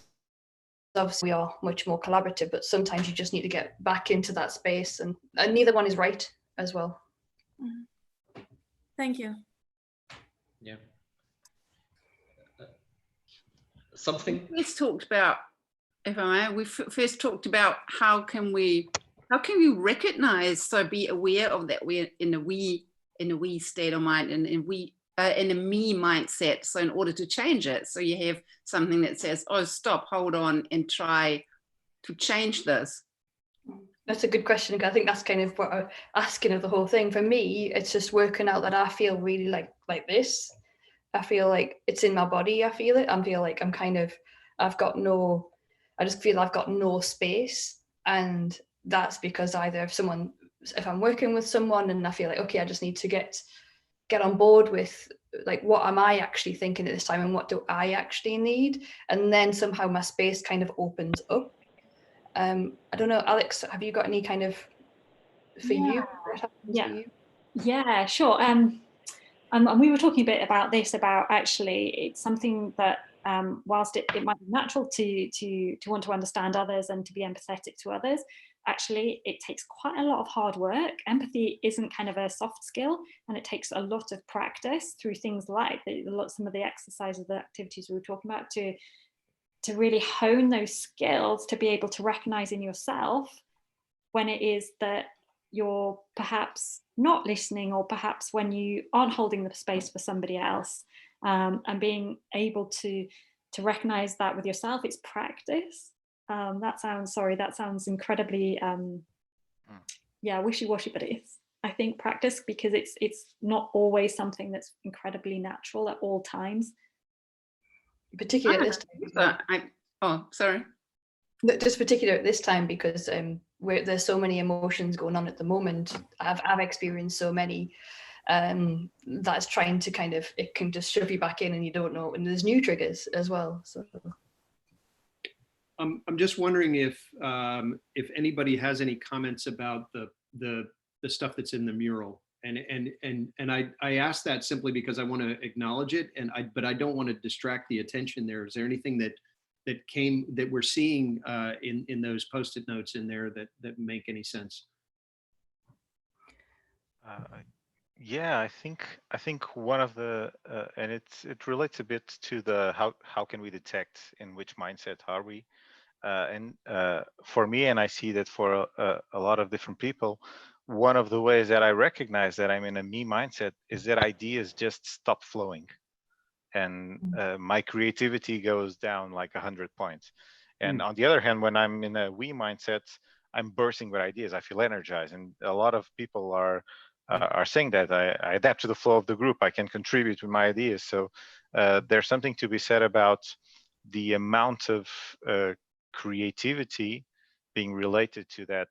obviously we are much more collaborative, but sometimes you just need to get back into that space, and neither one is right as well. Thank you. Yeah. Something. We first talked about, if I may, we first talked about how can we recognize, so be aware of that we're in a we state of mind, and in a me mindset. So in order to change it, so you have something that says, oh, stop, hold on, and try to change this. That's a good question. I think that's kind of what I'm asking of the whole thing. For me, it's just working out that I feel really like this. I feel like it's in my body. I feel it. I feel like I just feel I've got no space. And that's because either if I'm working with someone and I feel like, okay, I just need to get on board with like, what am I actually thinking at this time and what do I actually need? And then somehow my space kind of opens up. I don't know, Alex, have you got any kind of, for you, what happens for you? Yeah, sure. And we were talking a bit about this, about actually it's something that whilst it might be natural to want to understand others and to be empathetic to others, actually it takes quite a lot of hard work. Empathy isn't kind of a soft skill, and it takes a lot of practice through things like some of the exercises, the activities we were talking about, to really hone those skills, to be able to recognize in yourself when it is that you're perhaps not listening, or perhaps when you aren't holding the space for somebody else, and being able to recognize that with yourself. It's practice. That sounds incredibly wishy-washy, but it is, I think, practice, because it's not always something that's incredibly natural at all times. Particularly at this time. Sorry. Just particular at this time, because there's so many emotions going on at the moment. I've experienced so many that's trying to kind of, it can just shove you back in and you don't know, and there's new triggers as well. So I'm just wondering if anybody has any comments about the stuff that's in the mural. And I ask that simply because I want to acknowledge it, but I don't want to distract the attention there. Is there anything that we're seeing in those Post-it notes in there that make any sense? Yeah, I think one of the and it relates a bit to the how can we detect in which mindset are we, and for me, and I see that for a lot of different people, one of the ways that I recognize that I'm in a me mindset is that ideas just stop flowing, and my creativity goes down like 100 points. And on the other hand, when I'm in a we mindset, I'm bursting with ideas. I feel energized, and a lot of people are saying that I adapt to the flow of the group. I can contribute with my ideas. So there's something to be said about the amount of creativity being related to that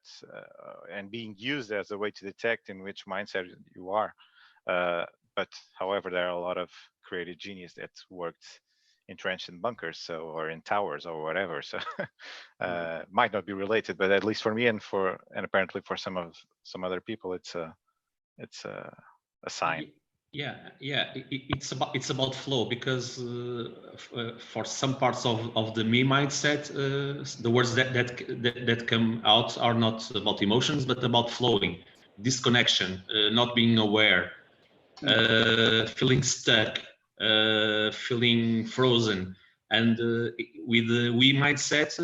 and being used as a way to detect in which mindset you are. But however, there are a lot of creative genius that worked entrenched in bunkers, or in towers or whatever. So might not be related, but at least for me and apparently for some other people, it's a sign. It's about flow, because for some parts of the me mindset, the words that come out are not about emotions, but about flowing, disconnection, not being aware, feeling stuck, feeling frozen. And with the we mindset,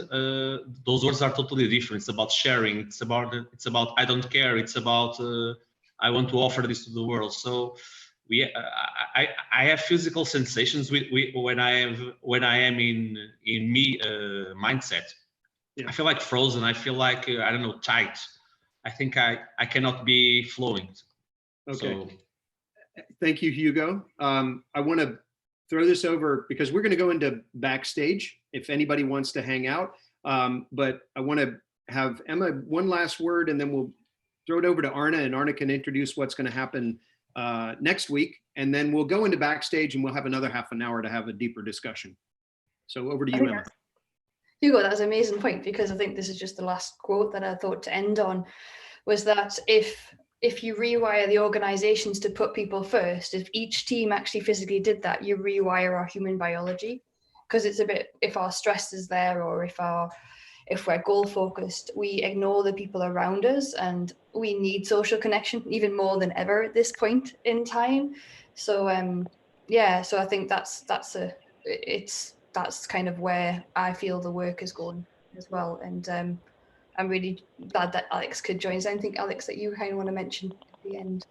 those words are totally different. It's about sharing. It's about I don't care. It's about I want to offer this to the world. So I have physical sensations when I am in me mindset. Yeah. I feel like frozen. I feel like I don't know, tight. I think I cannot be flowing. Okay. So, thank you, Hugo. I want to throw this over because we're going to go into backstage if anybody wants to hang out. But I want to have Emma one last word, and then we'll throw it over to Arna, and Arna can introduce what's going to happen next week. And then we'll go into backstage and we'll have another half an hour to have a deeper discussion. So over to you, Emma. Hugo, that's an amazing point, because I think this is just the last quote that I thought to end on, was that if you rewire the organizations to put people first, if each team actually physically did that, you rewire our human biology. Because it's a bit, if our stress is there, or if we're goal focused, we ignore the people around us, and we need social connection even more than ever at this point in time. So yeah, so I think that's kind of where I feel the work is going as well. And I'm really glad that Alex could join. Is there anything, Alex, that you kind of want to mention at the end?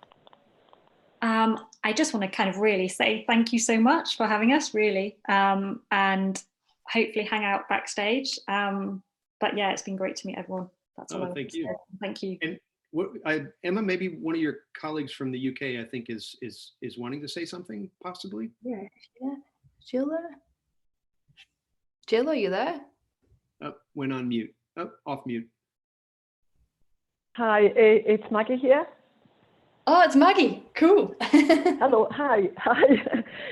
I just want to kind of really say thank you so much for having us, really, and hopefully hang out backstage. But yeah, it's been great to meet everyone. That's all. Thank you. Thank you. And Emma, maybe one of your colleagues from the UK, I think, is wanting to say something, possibly. Yeah. Jill there? Jill, are you there? Oh, went on mute. Oh, off mute. Hi, it's Maggie here. Oh, it's Maggie. Cool. Hello. Hi.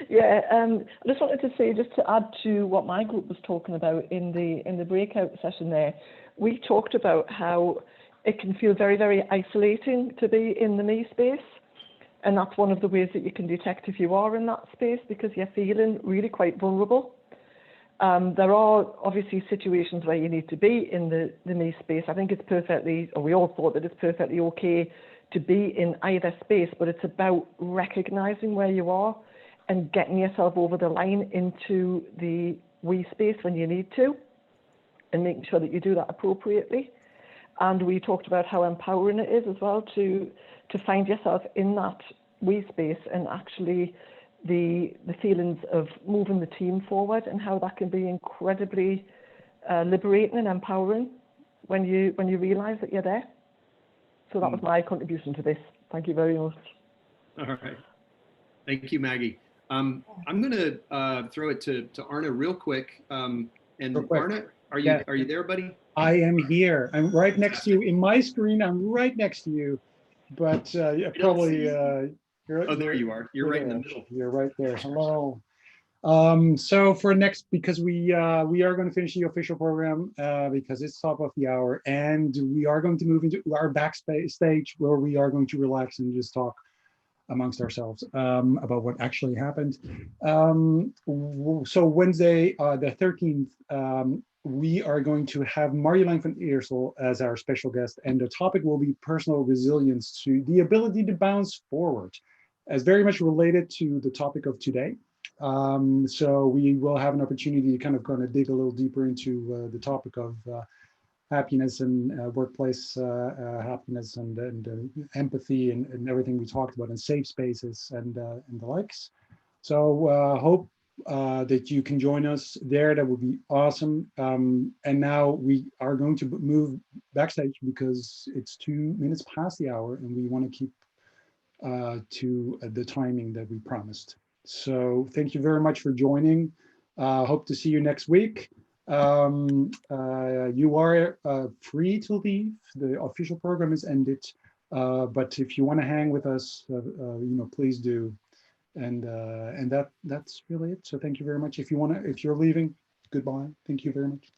Yeah. I just wanted to say, just to add to what my group was talking about in the breakout session there, we talked about how it can feel very, very isolating to be in the me space. And that's one of the ways that you can detect if you are in that space, because you're feeling really quite vulnerable. There are obviously situations where you need to be in the me space. I think it's perfectly, or we all thought that it's perfectly okay to be in either space, but it's about recognizing where you are and getting yourself over the line into the we space when you need to, and making sure that you do that appropriately. And we talked about how empowering it is as well to find yourself in that we space, and actually the feelings of moving the team forward, and how that can be incredibly liberating and empowering when you realize that you're there. So that was my contribution to this. Thank you very much. All right. Thank you, Maggie. I'm going to throw it to Arna real quick. And real quick. Arna, are you there, buddy? I am here. I'm right next to you. In my screen, I'm right next to you. But probably... oh, there you are. You're right in the middle. You're right there. Hello. So for next, because we are going to finish the official program because it's top of the hour, and we are going to move into our backstage where we are going to relax and just talk amongst ourselves about what actually happened. So Wednesday, the 13th, we are going to have Marjolein van Eersel as our special guest, and the topic will be personal resilience, to the ability to bounce forward, as very much related to the topic of today. So we will have an opportunity to kind of dig a little deeper into the topic of happiness and workplace happiness and empathy and everything we talked about, in safe spaces and the likes. So hope that you can join us there. That would be awesome. And now we are going to move backstage because it's 2 minutes past the hour, and we want to keep to the timing that we promised. So thank you very much for joining. Hope to see you next week. You are free to leave. The official program is ended, but if you want to hang with us, please do. And that's really it. So thank you very much. If you're leaving, goodbye. Thank you very much.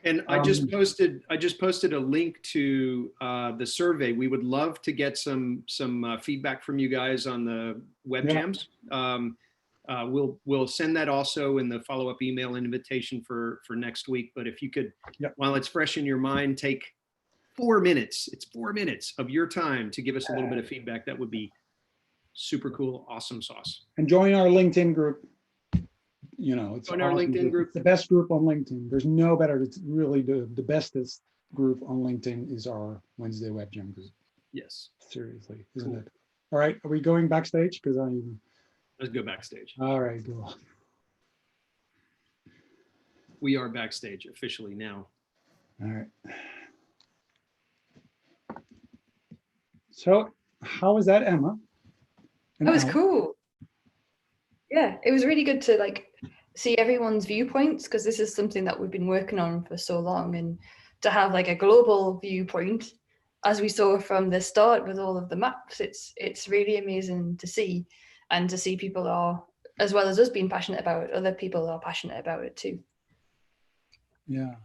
And I just posted a link to the survey. We would love to get some feedback from you guys on the web jams. We'll send that also in the follow-up email invitation for next week. But if you could, while it's fresh in your mind, take 4 minutes. It's 4 minutes of your time to give us a little bit of feedback. That would be super cool. Awesome sauce. And join our LinkedIn group. It's join our LinkedIn group. It's the best group on LinkedIn. There's no better. It's really the bestest group on LinkedIn is our Wednesday Web Jam group. Yes. Seriously, isn't it? All right, are we going backstage? Let's go backstage. All right, go. We are backstage officially now. All right. So, how was that, Emma? That was cool. Yeah, it was really good to see everyone's viewpoints, because this is something that we've been working on for so long, and to have like a global viewpoint, as we saw from the start with all of the maps, it's really amazing to see, and to see people are, as well as us being passionate about it, other people are passionate about it too. Yeah.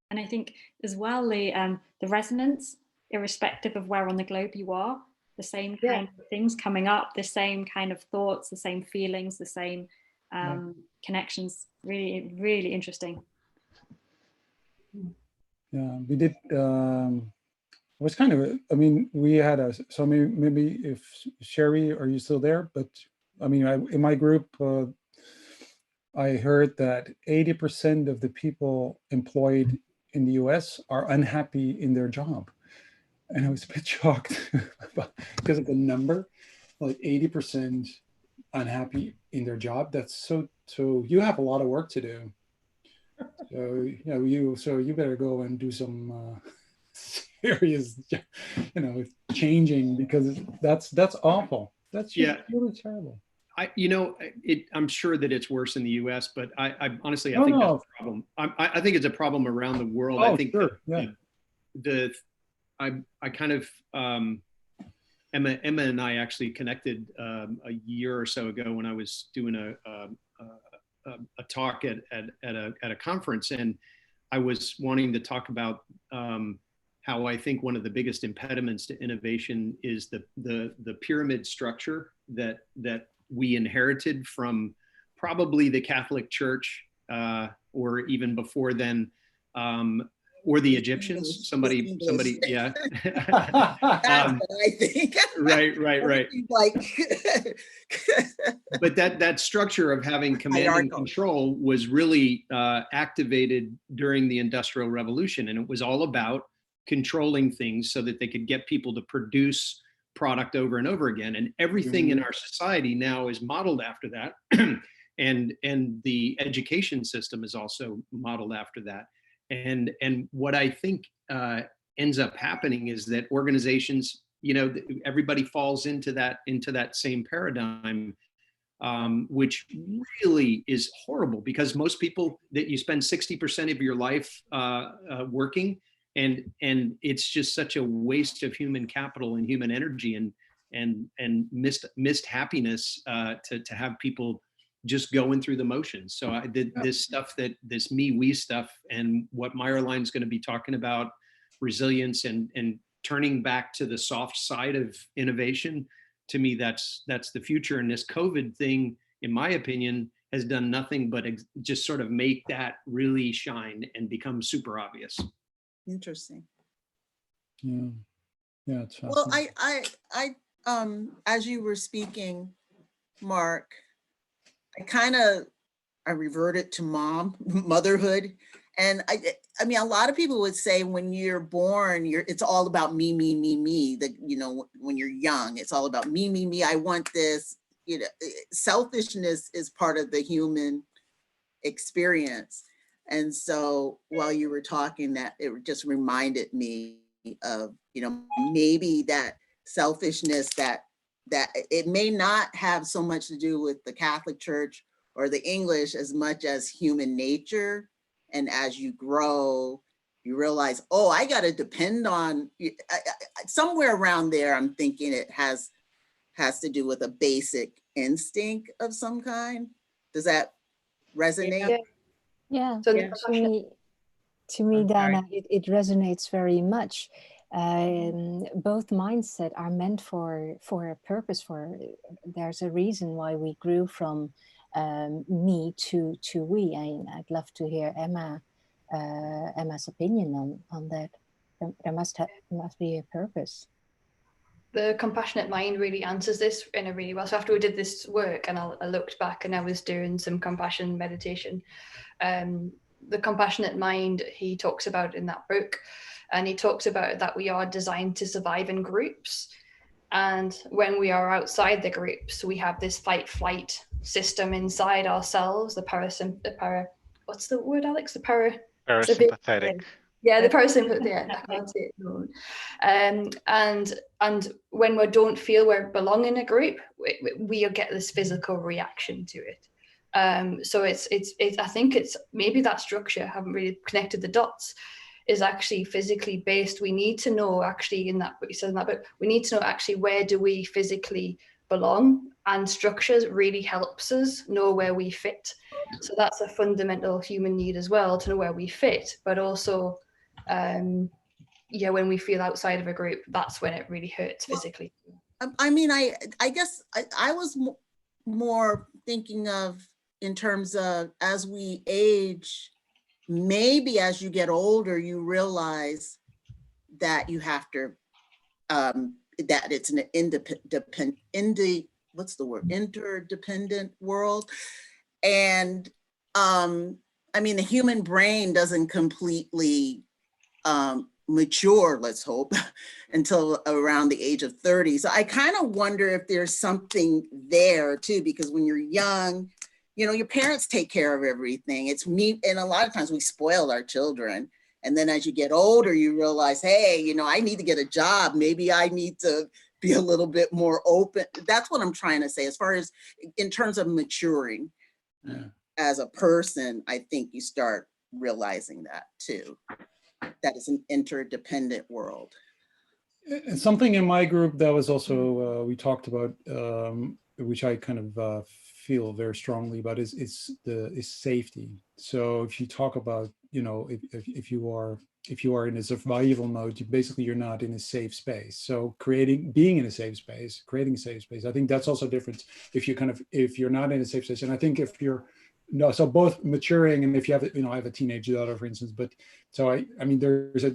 And I think as well, the resonance, irrespective of where on the globe you are, the same kind of things coming up, the same kind of thoughts, the same feelings, the same connections. Really, really interesting. Yeah, we did. It was kind of, I mean, we had so maybe if Sherry, are you still there? But I mean, in my group, I heard that 80% of the people employed in the US are unhappy in their job. And I was a bit shocked because of the number, like 80% unhappy in their job. That's so you have a lot of work to do. So you better go and do some serious, changing, because that's awful. That's just really terrible. I'm sure that it's worse in the U.S., but I honestly, I think that's a problem. I think it's a problem around the world. I think sure. I kind of Emma and I actually connected a year or so ago when I was doing a talk at a conference, and I was wanting to talk about how I think one of the biggest impediments to innovation is the pyramid structure that we inherited from probably the Catholic Church, or even before then, or the Egyptians. Somebody, yeah. That's what I think. Right. Like, but that structure of having command and control was really activated during the Industrial Revolution, and it was all about controlling things so that they could get people to produce product over and over again. And everything in our society now is modeled after that, and the education system is also modeled after that. And what I think ends up happening is that organizations, everybody falls into that same paradigm, which really is horrible, because most people, that you spend 60% of your life working, and it's just such a waste of human capital and human energy, and missed happiness to have people just going through the motions. So I did this stuff, this we stuff, and what Meyerline's going to be talking about, resilience and turning back to the soft side of innovation. To me, that's the future. And this COVID thing, in my opinion, has done nothing but just sort of make that really shine and become super obvious. Interesting. Yeah. It's well, I as you were speaking, Mark, I reverted to motherhood. And I mean, a lot of people would say when you're born, it's all about me. That, when you're young, it's all about me. I want this. Selfishness is part of the human experience. And so while you were talking, that it just reminded me of, maybe that selfishness that it may not have so much to do with the Catholic Church or the English as much as human nature. And as you grow, you realize, I got to depend on somewhere around there. I'm thinking it has to do with a basic instinct of some kind. Does that resonate? Yeah. To me, Dana, it resonates very much. Both mindset are meant for a purpose. There's a reason why we grew from me to we. I'd love to hear Emma's opinion on that. There must be a purpose. The compassionate mind really answers this in a really well. So after we did this work, and I looked back and I was doing some compassion meditation, the compassionate mind, he talks about in that book, and he talks about that we are designed to survive in groups. And when we are outside the groups, we have this fight flight system inside ourselves, what's the word, Alex? Parasympathetic. Yeah, the parasympathetic. Yeah, I can't say it. And when we don't feel we belong in a group, we get this physical reaction to it. So it's I think it's maybe that structure, haven't really connected the dots, is actually physically based. We need to know actually in that, what you said in that book, we need to know actually where do we physically belong, and structures really helps us know where we fit. So that's a fundamental human need as well, to know where we fit, but also yeah, when we feel outside of a group, that's when it really hurts physically. I mean, I guess I was more thinking of in terms of as we age, maybe as you get older, you realize that you have to, that it's an interdependent world. And I mean, the human brain doesn't completely mature, let's hope, until around the age of 30. So I kind of wonder if there's something there too, because when you're young, you know, your parents take care of everything. It's me, and a lot of times we spoil our children. And then as you get older, you realize, hey, you know, I need to get a job. Maybe I need to be a little bit more open. That's what I'm trying to say. As far as in terms of maturing as a person, I think you start realizing that too. That is an interdependent world. And something in my group that was also, we talked about, which I kind of feel very strongly about is safety. So if you talk about, you know, if you are in a survival mode, you're not in a safe space. So being in a safe space, creating a safe space, I think that's also different if you're not in a safe space. And I think if you're, no, so both maturing, and if you have, you know, I have a teenage daughter, for instance, but so I mean, there's a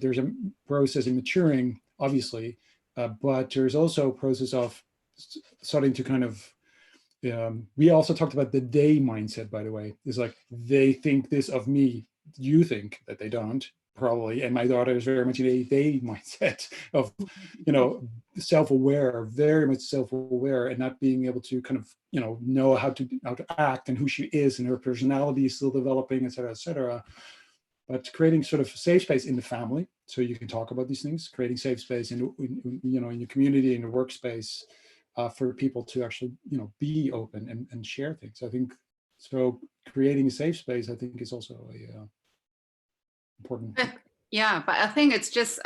process in maturing, obviously, but there's also a process of starting to kind of, we also talked about the they mindset, by the way. It's like, they think this of me, you think that they don't, probably, and my daughter is very much in a they mindset of, you know, self-aware, very much self-aware, and not being able to kind of, you know how to act and who she is, and her personality is still developing, et cetera, et cetera. But creating sort of safe space in the family, so you can talk about these things, creating safe space in you know, in your community, in the workspace, for people to actually, you know, be open and share things. I think so. Creating a safe space, I think, is also a important. Yeah, but I think it's just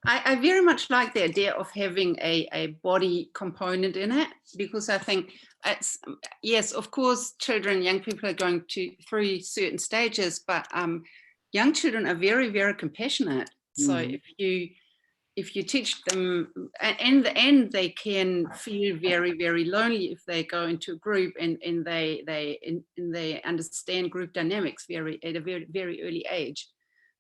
I very much like the idea of having a body component in it, because I think it's, yes, of course, children, young people are going through certain stages, but young children are very, very compassionate. So if you teach them, and they can feel very, very lonely if they go into a group and they understand group dynamics at a very, very early age.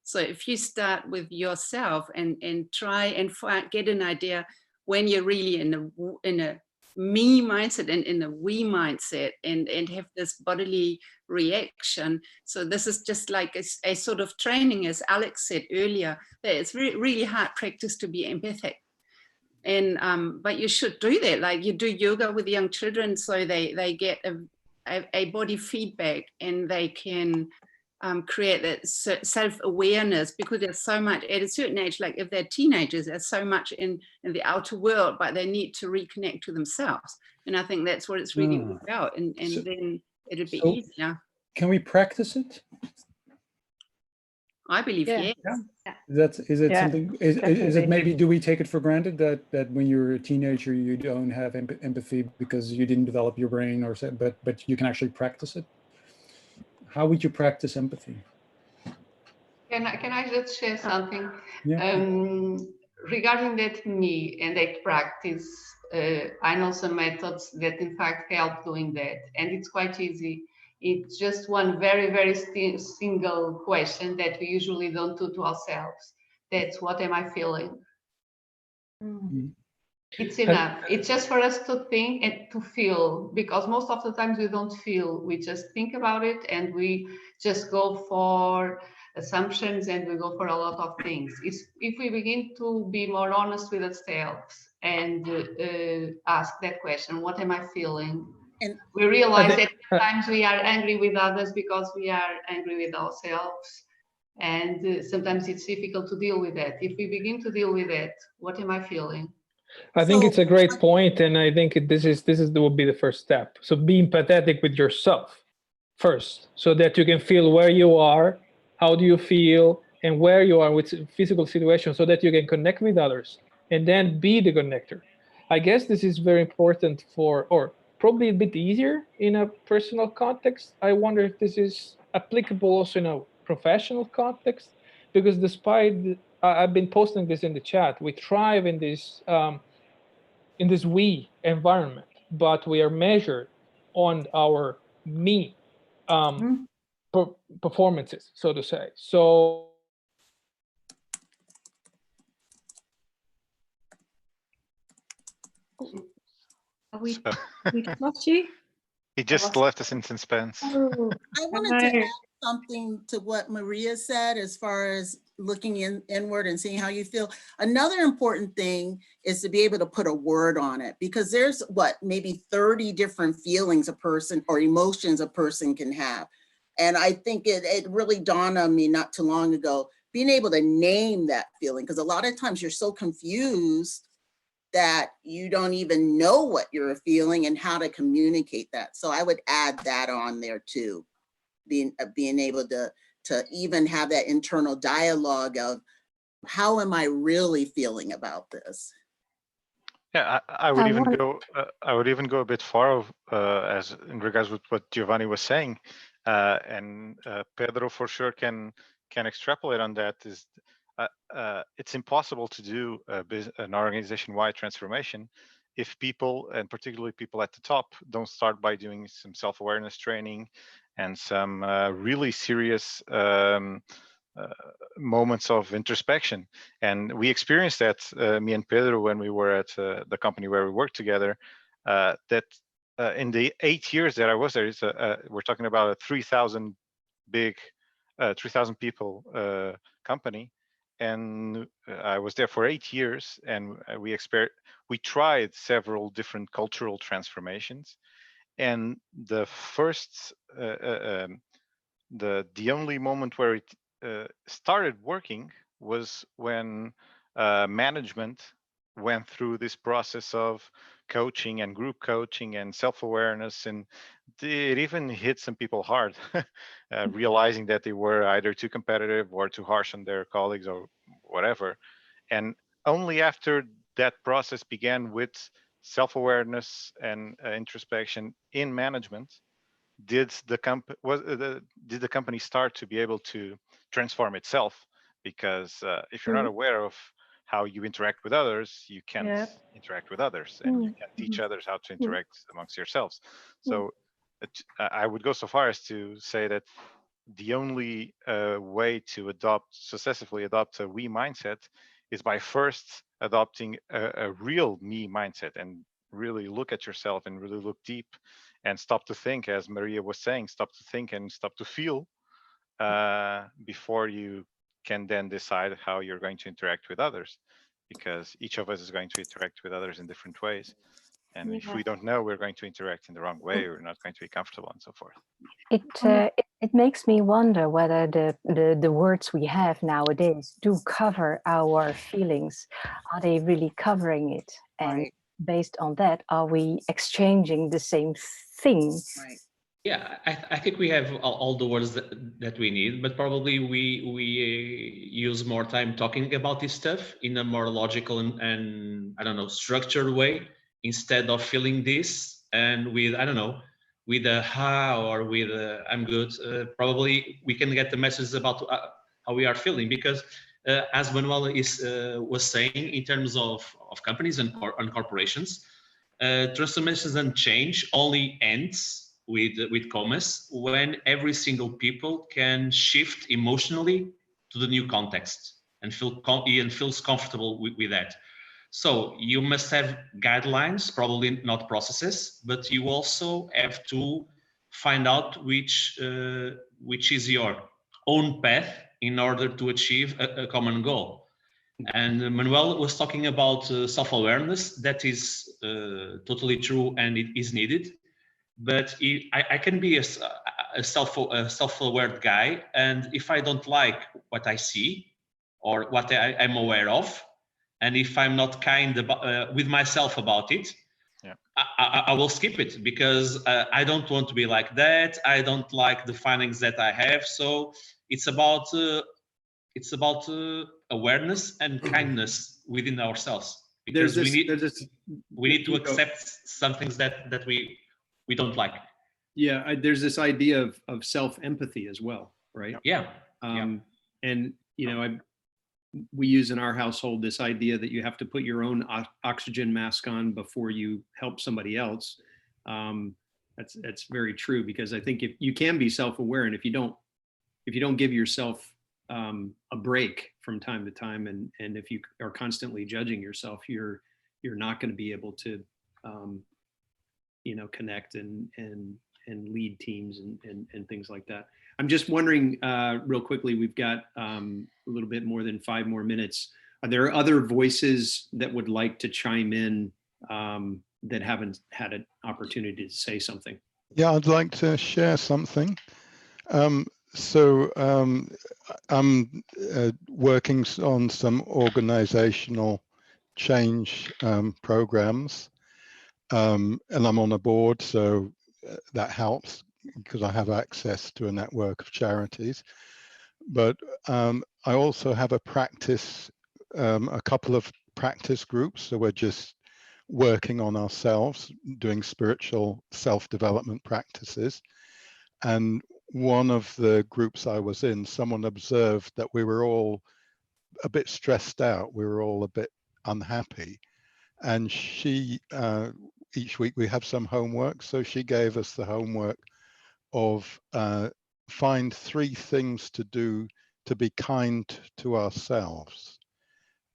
So if you start with yourself and try and get an idea when you're really in a me mindset and in a we mindset, and have this bodily reaction. So this is just like a sort of training, as Alex said earlier, that it's really hard practice to be empathic. And but you should do that, like you do yoga with young children, so they get a body feedback, and they can create that self-awareness, because there's so much at a certain age, like if they're teenagers, there's so much in the outer world, but they need to reconnect to themselves. And I think that's what it's really about. And so, then it'll be easier. Can we practice it? I believe, yes. Is it something, is it maybe, do we take it for granted that when you're a teenager, you don't have empathy because you didn't develop your brain, or but you can actually practice it? How would you practice empathy? Can I just share something? Yeah. Regarding that me and that practice, I know some methods that in fact help doing that, and it's quite easy. It's just one very, very single question that we usually don't do to ourselves. That's, what am I feeling? It's enough. It's just for us to think and to feel, because most of the times we don't feel. We just think about it, and we just go for assumptions, and we go for a lot of things. If we begin to be more honest with ourselves and ask that question, what am I feeling? And we realize that sometimes we are angry with others because we are angry with ourselves. And sometimes it's difficult to deal with that. If we begin to deal with that, what am I feeling? I think it's a great point, and I think this will be the first step. So be empathetic with yourself. first, so that you can feel where you are, how do you feel, and where you are with physical situations, so that you can connect with others and then be the connector. I guess this is very important or probably a bit easier in a personal context. I wonder if this is applicable also in a professional context, because despite I've been posting this in the chat, we thrive in this we environment, but we are measured on our me performances, so to say. So we lost you? He just left us in suspense. Oh, I wanted to add something to what Maria said as far as looking inward and seeing how you feel. Another important thing is to be able to put a word on it, because there's maybe 30 different feelings a person or emotions a person can have. And I think it really dawned on me not too long ago, being able to name that feeling, because a lot of times you're so confused that you don't even know what you're feeling and how to communicate that. So I would add that on there too, being able to even have that internal dialogue of how am I really feeling about this? Yeah, I would even go. I would even go a bit far as in regards with what Giovanni was saying, and Pedro for sure can extrapolate on that. Is it's impossible to do an organization-wide transformation if people, and particularly people at the top, don't start by doing some self-awareness training and some really serious moments of introspection. And we experienced that, me and Pedro, when we were at the company where we worked together, that in the 8 years that I was there, we're talking about a 3,000 big, 3,000 people company. And I was there for 8 years, and we tried several different cultural transformations. And the first, the only moment where it started working was when management went through this process of coaching and group coaching and self-awareness, and it even hit some people hard, realizing that they were either too competitive or too harsh on their colleagues or whatever. And only after that process began with self-awareness and introspection in management did the company start to be able to transform itself. Because if you're not aware of how you interact with others, you can't interact with others, and you can't teach others how to interact amongst yourselves. So I would go so far as to say that the only way to successfully adopt a we mindset is by first adopting a real me mindset, and really look at yourself and really look deep and stop to think, as Maria was saying, stop to think and stop to feel before you can then decide how you're going to interact with others, because each of us is going to interact with others in different ways. And if we don't know, we're going to interact in the wrong way, we're not going to be comfortable, and so forth. It makes me wonder whether the words we have nowadays do cover our feelings. Are they really covering it? And based on that, are we exchanging the same thing? Right. Yeah, I think we have all the words that we need, but probably we use more time talking about this stuff in a more logical and I don't know, structured way, instead of feeling this and with, I don't know, with a how or with a I'm good. Probably we can get the message about how we are feeling, because as Manuel was saying, in terms of companies and corporations, transformations and change only ends with commas when every single people can shift emotionally to the new context and feels comfortable with that. So you must have guidelines, probably not processes, but you also have to find out which is your own path in order to achieve a common goal. And Manuel was talking about self-awareness. That is totally true, and it is needed. But I can be a self-aware guy, and if I don't like what I see or what I'm aware of, and if I'm not kind with myself about it, I will skip it because I don't want to be like that. I don't like the findings that I have. So it's about awareness and kindness within ourselves, because we need to accept some things that we don't like. Yeah, there's this idea of self-empathy as well, right? Yeah. And we use in our household this idea that you have to put your own oxygen mask on before you help somebody else. That's very true, because I think if you can be self-aware, and if you don't give yourself a break from time to time, and if you are constantly judging yourself, you're not going to be able to connect and lead teams and things like that. I'm just wondering real quickly, we've got a little bit more than 5 more minutes. Are there other voices that would like to chime in that haven't had an opportunity to say something? Yeah, I'd like to share something. I'm working on some organizational change programs, and I'm on a board, so that helps because I have access to a network of charities. But I also have a couple of practice groups, so we're just working on ourselves, doing spiritual self-development practices. And one of the groups I was in, someone observed that we were all a bit stressed out. We were all a bit unhappy. And she, each week we have some homework. So she gave us the homework of find 3 things to do to be kind to ourselves,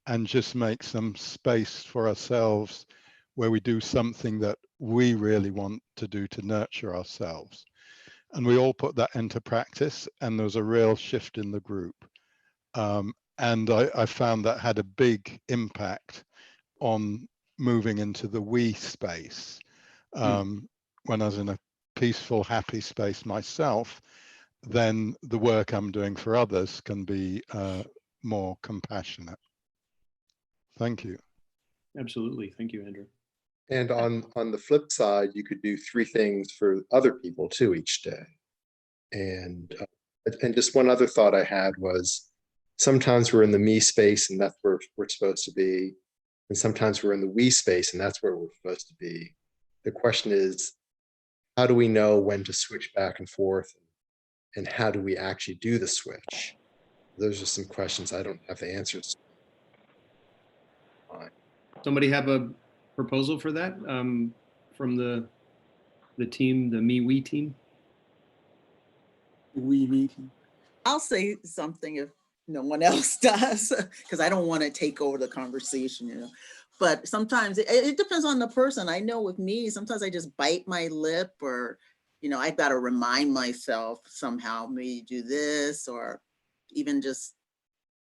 and just make some space for ourselves where we do something that we really want to do to nurture ourselves. And we all put that into practice, and there was a real shift in the group. And I found that had a big impact on moving into the we space. When I was in a peaceful, happy space myself, then the work I'm doing for others can be more compassionate. Thank you. Absolutely. Thank you, Andrew. And on the flip side, you could do 3 things for other people too each day. And just one other thought I had was, sometimes we're in the me space and that's where we're supposed to be. And sometimes we're in the we space and that's where we're supposed to be. The question is, how do we know when to switch back and forth? And how do we actually do the switch? Those are some questions I don't have the answers to. Somebody have a proposal for that from the team, the me-we team? We team. I'll say something if no one else does, because I don't want to take over the conversation, But sometimes it depends on the person. I know with me, sometimes I just bite my lip, or, I've got to remind myself somehow, maybe do this, or even just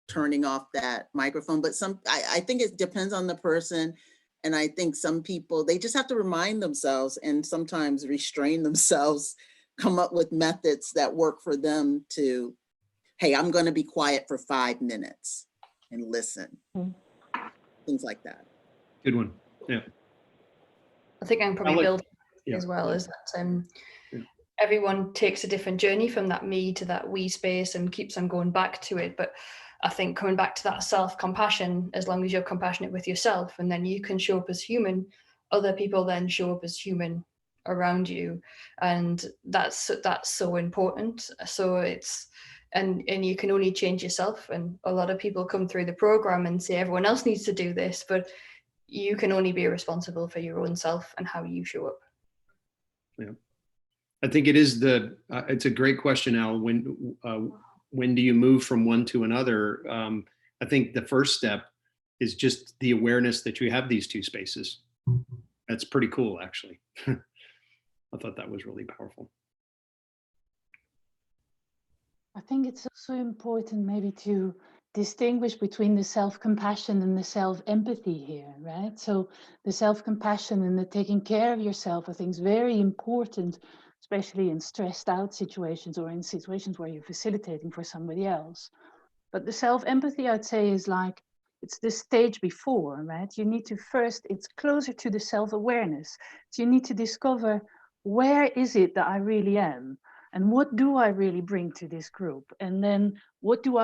turning off that microphone. But I think it depends on the person. And I think some people, they just have to remind themselves and sometimes restrain themselves, come up with methods that work for them to, hey, I'm going to be quiet for 5 minutes and listen. Things like that. Good one. Yeah. I think I'm probably building as well, is that everyone takes a different journey from that me to that we space and keeps on going back to it. But I think coming back to that self-compassion, as long as you're compassionate with yourself, and then you can show up as human, other people then show up as human around you. And that's so important. So it's, and you can only change yourself. And a lot of people come through the program and say everyone else needs to do this, but you can only be responsible for your own self and how you show up. Yeah, I think it is it's a great question, Al. When do you move from one to another? I think the first step is just the awareness that you have these 2 spaces. That's pretty cool, actually. I thought that was really powerful. I think it's also important maybe to distinguish between the self-compassion and the self-empathy here, right? So the self-compassion and the taking care of yourself, I think, is very important, especially in stressed out situations or in situations where you're facilitating for somebody else. But the self-empathy, I'd say, is like It's the stage before, right? You need to first, it's closer to the self-awareness. So you need to discover, where is it that I really am? And what do I really bring to this group? And then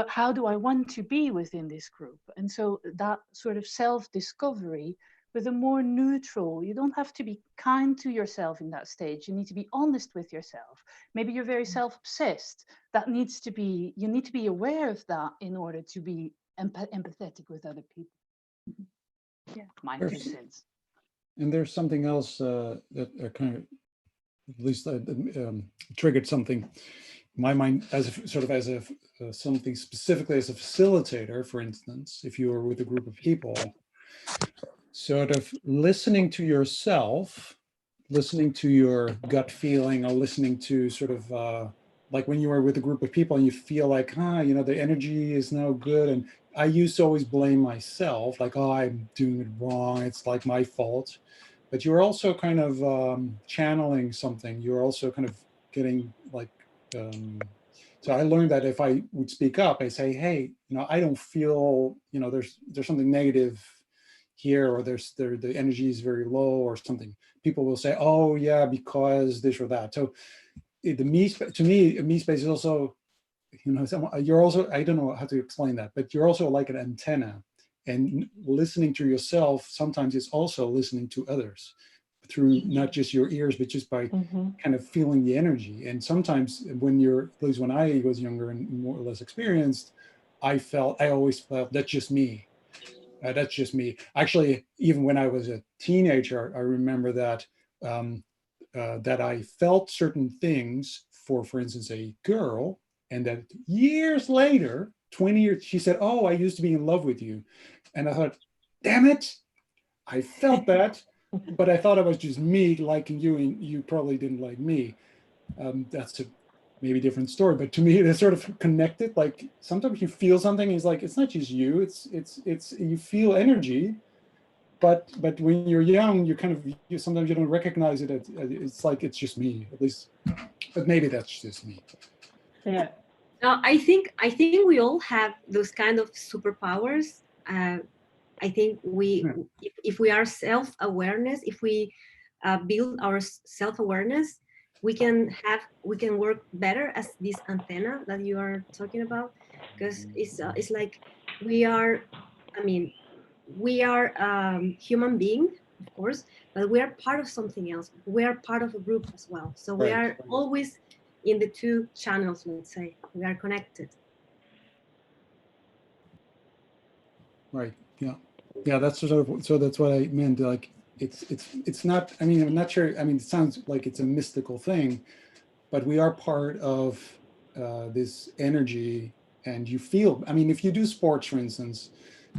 how do I want to be within this group? And so that sort of self-discovery with a more neutral, you don't have to be kind to yourself in that stage. You need to be honest with yourself. Maybe you're very self-obsessed. That needs to be, you need to be aware of that in order to be empathetic with other people. Yeah, my 2 cents. And there's something else that kind of, at least triggered something in my mind as a, sort of as a something specifically as a facilitator. For instance, if you are with a group of people, sort of listening to yourself, listening to your gut feeling, or listening to sort of like when you are with a group of people and you feel like, you know, the energy is no good. And I used to always blame myself, like, oh, I'm doing it wrong. It's like my fault. But you're also kind of channeling something. You're also kind of getting like, so I learned that if I would speak up, I say, hey, you know, I don't feel, you know, there's something negative here, or the energy is very low or something. People will say, oh yeah, because this or that. So the me, to me, me space is also, you know, you're also, I don't know how to explain that, but you're also like an antenna, and listening to yourself sometimes is also listening to others through not just your ears, but just by kind of feeling the energy. And sometimes when you're, at least when I was younger and more or less experienced, I always felt that's just me. That's just me. Actually, even when I was a teenager, I remember that that I felt certain things for instance, a girl, and that years later, 20 years, she said, oh, I used to be in love with you. And I thought, damn it, I felt that, but I thought it was just me liking you, and you probably didn't like me. That's a maybe different story, but to me, it's sort of connected. Like sometimes you feel something, it's like, it's not just you, it's you feel energy, but when you're young, you kind of, sometimes you don't recognize it. It's like, it's just me, at least, but maybe that's just me. Yeah. I think we all have those kind of superpowers. I think if we are self-awareness, if we build our self-awareness, we can work better as this antenna that you are talking about, because it's like we are, I mean, we are human being, of course, but we are part of something else. We are part of a group as well. So we are always in the two channels, let's say. We are connected. Right. Yeah. Yeah. That's sort of, so that's what I meant. Like, it's not, I mean, I'm not sure. I mean, it sounds like it's a mystical thing, but we are part of this energy, and you feel, I mean, if you do sports, for instance,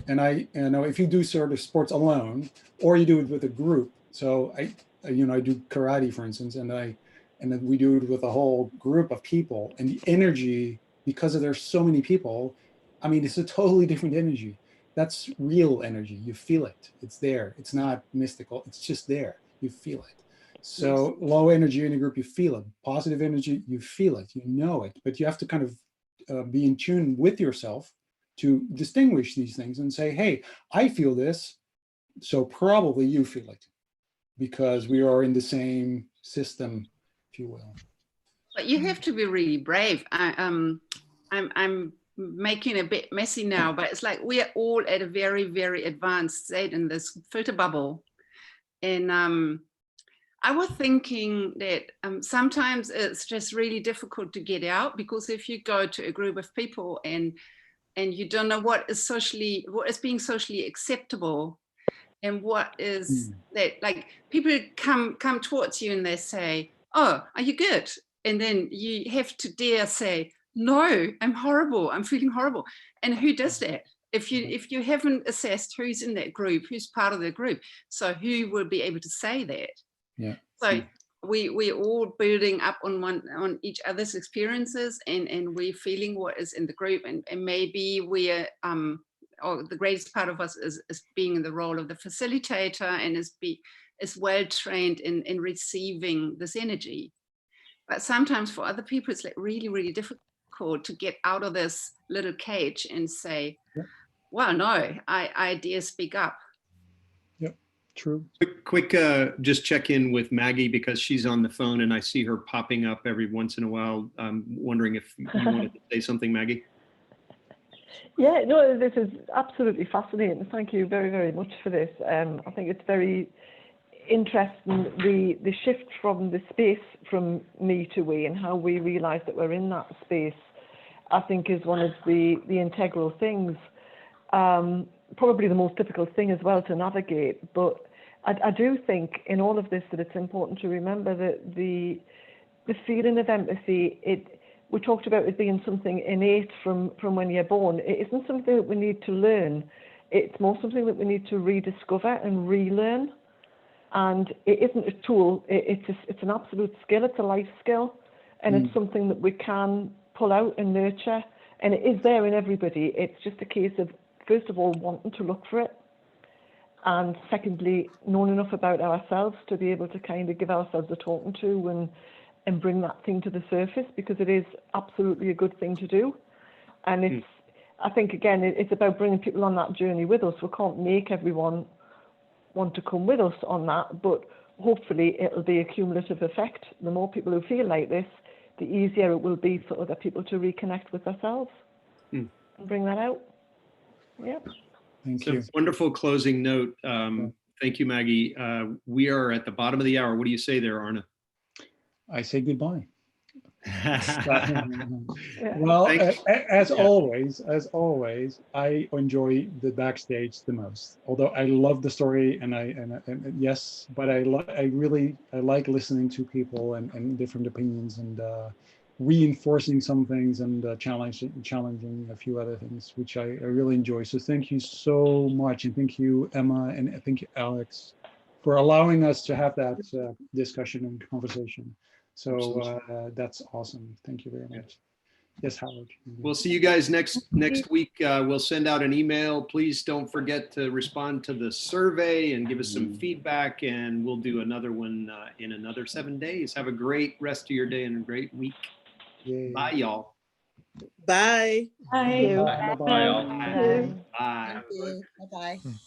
and I know if you do sort of sports alone, or you do it with a group. So I do karate, for instance, and then we do it with a whole group of people, and the energy, because there's so many people, I mean, it's a totally different energy. That's real energy. You feel it. It's there. It's not mystical. It's just there. You feel it. So low energy in a group, you feel it. Positive energy, you feel it. You know it. But you have to kind of be in tune with yourself to distinguish these things and say, hey, I feel this, so probably you feel it, because we are in the same system, if you will. But you have to be really brave. I'm making a bit messy now, but it's like we are all at a very, very advanced state in this filter bubble. And I was thinking that sometimes it's just really difficult to get out, because if you go to a group of people and you don't know what is being socially acceptable, and what is that, like, people come towards you and they say, oh, are you good? And then you have to dare say, no, I'm horrible, I'm feeling horrible. And who does that? If you haven't assessed who's in that group, who's part of the group, so who will be able to say that? Yeah. So we're all building up on each other's experiences, and we're feeling what is in the group, and maybe we're or the greatest part of us is being in the role of the facilitator, and is well trained in receiving this energy. But sometimes for other people, it's like really, really difficult to get out of this little cage and say, well, no, I dare speak up. Yep, true. Quick, just check in with Maggie because she's on the phone and I see her popping up every once in a while. I'm wondering if you wanted to say something, Maggie. Yeah, no, this is absolutely fascinating. Thank you very, very much for this. I think it's very interesting, the shift from the space from me to we and how we realise that we're in that space, I think is one of the integral things. Probably the most difficult thing as well to navigate, but I do think in all of this that it's important to remember that the feeling of empathy, we talked about it being something innate from when you're born. It isn't something that we need to learn. It's more something that we need to rediscover and relearn. And it isn't a tool. It's an absolute skill. It's a life skill, and it's something that we can pull out and nurture. And it is there in everybody. It's just a case of, first of all, wanting to look for it, and secondly, knowing enough about ourselves to be able to kind of give ourselves a talking to and bring that thing to the surface, because it is absolutely a good thing to do. And it's, I think, again, it's about bringing people on that journey with us. We can't make everyone want to come with us on that, but hopefully it'll be a cumulative effect. The more people who feel like this, the easier it will be for other people to reconnect with themselves and bring that out. Yeah. Thank you. Wonderful closing note. Thank you, Maggie. We are at the bottom of the hour. What do you say there, Arne? I say goodbye. Well, as always, I enjoy the backstage the most. Although I love the story, and yes, but I like listening to people and different opinions and reinforcing some things and challenging a few other things, which I really enjoy. So thank you so much, and thank you, Emma, and thank you, Alex, for allowing us to have that discussion and conversation. So that's awesome. Thank you very much. Yes, Howard. We'll see you guys next week. We'll send out an email. Please don't forget to respond to the survey and give us some feedback, and we'll do another one in another 7 days. Have a great rest of your day and a great week. Yay. Bye, y'all. Bye. Bye. Bye. Bye. Bye. Bye. Bye. Bye.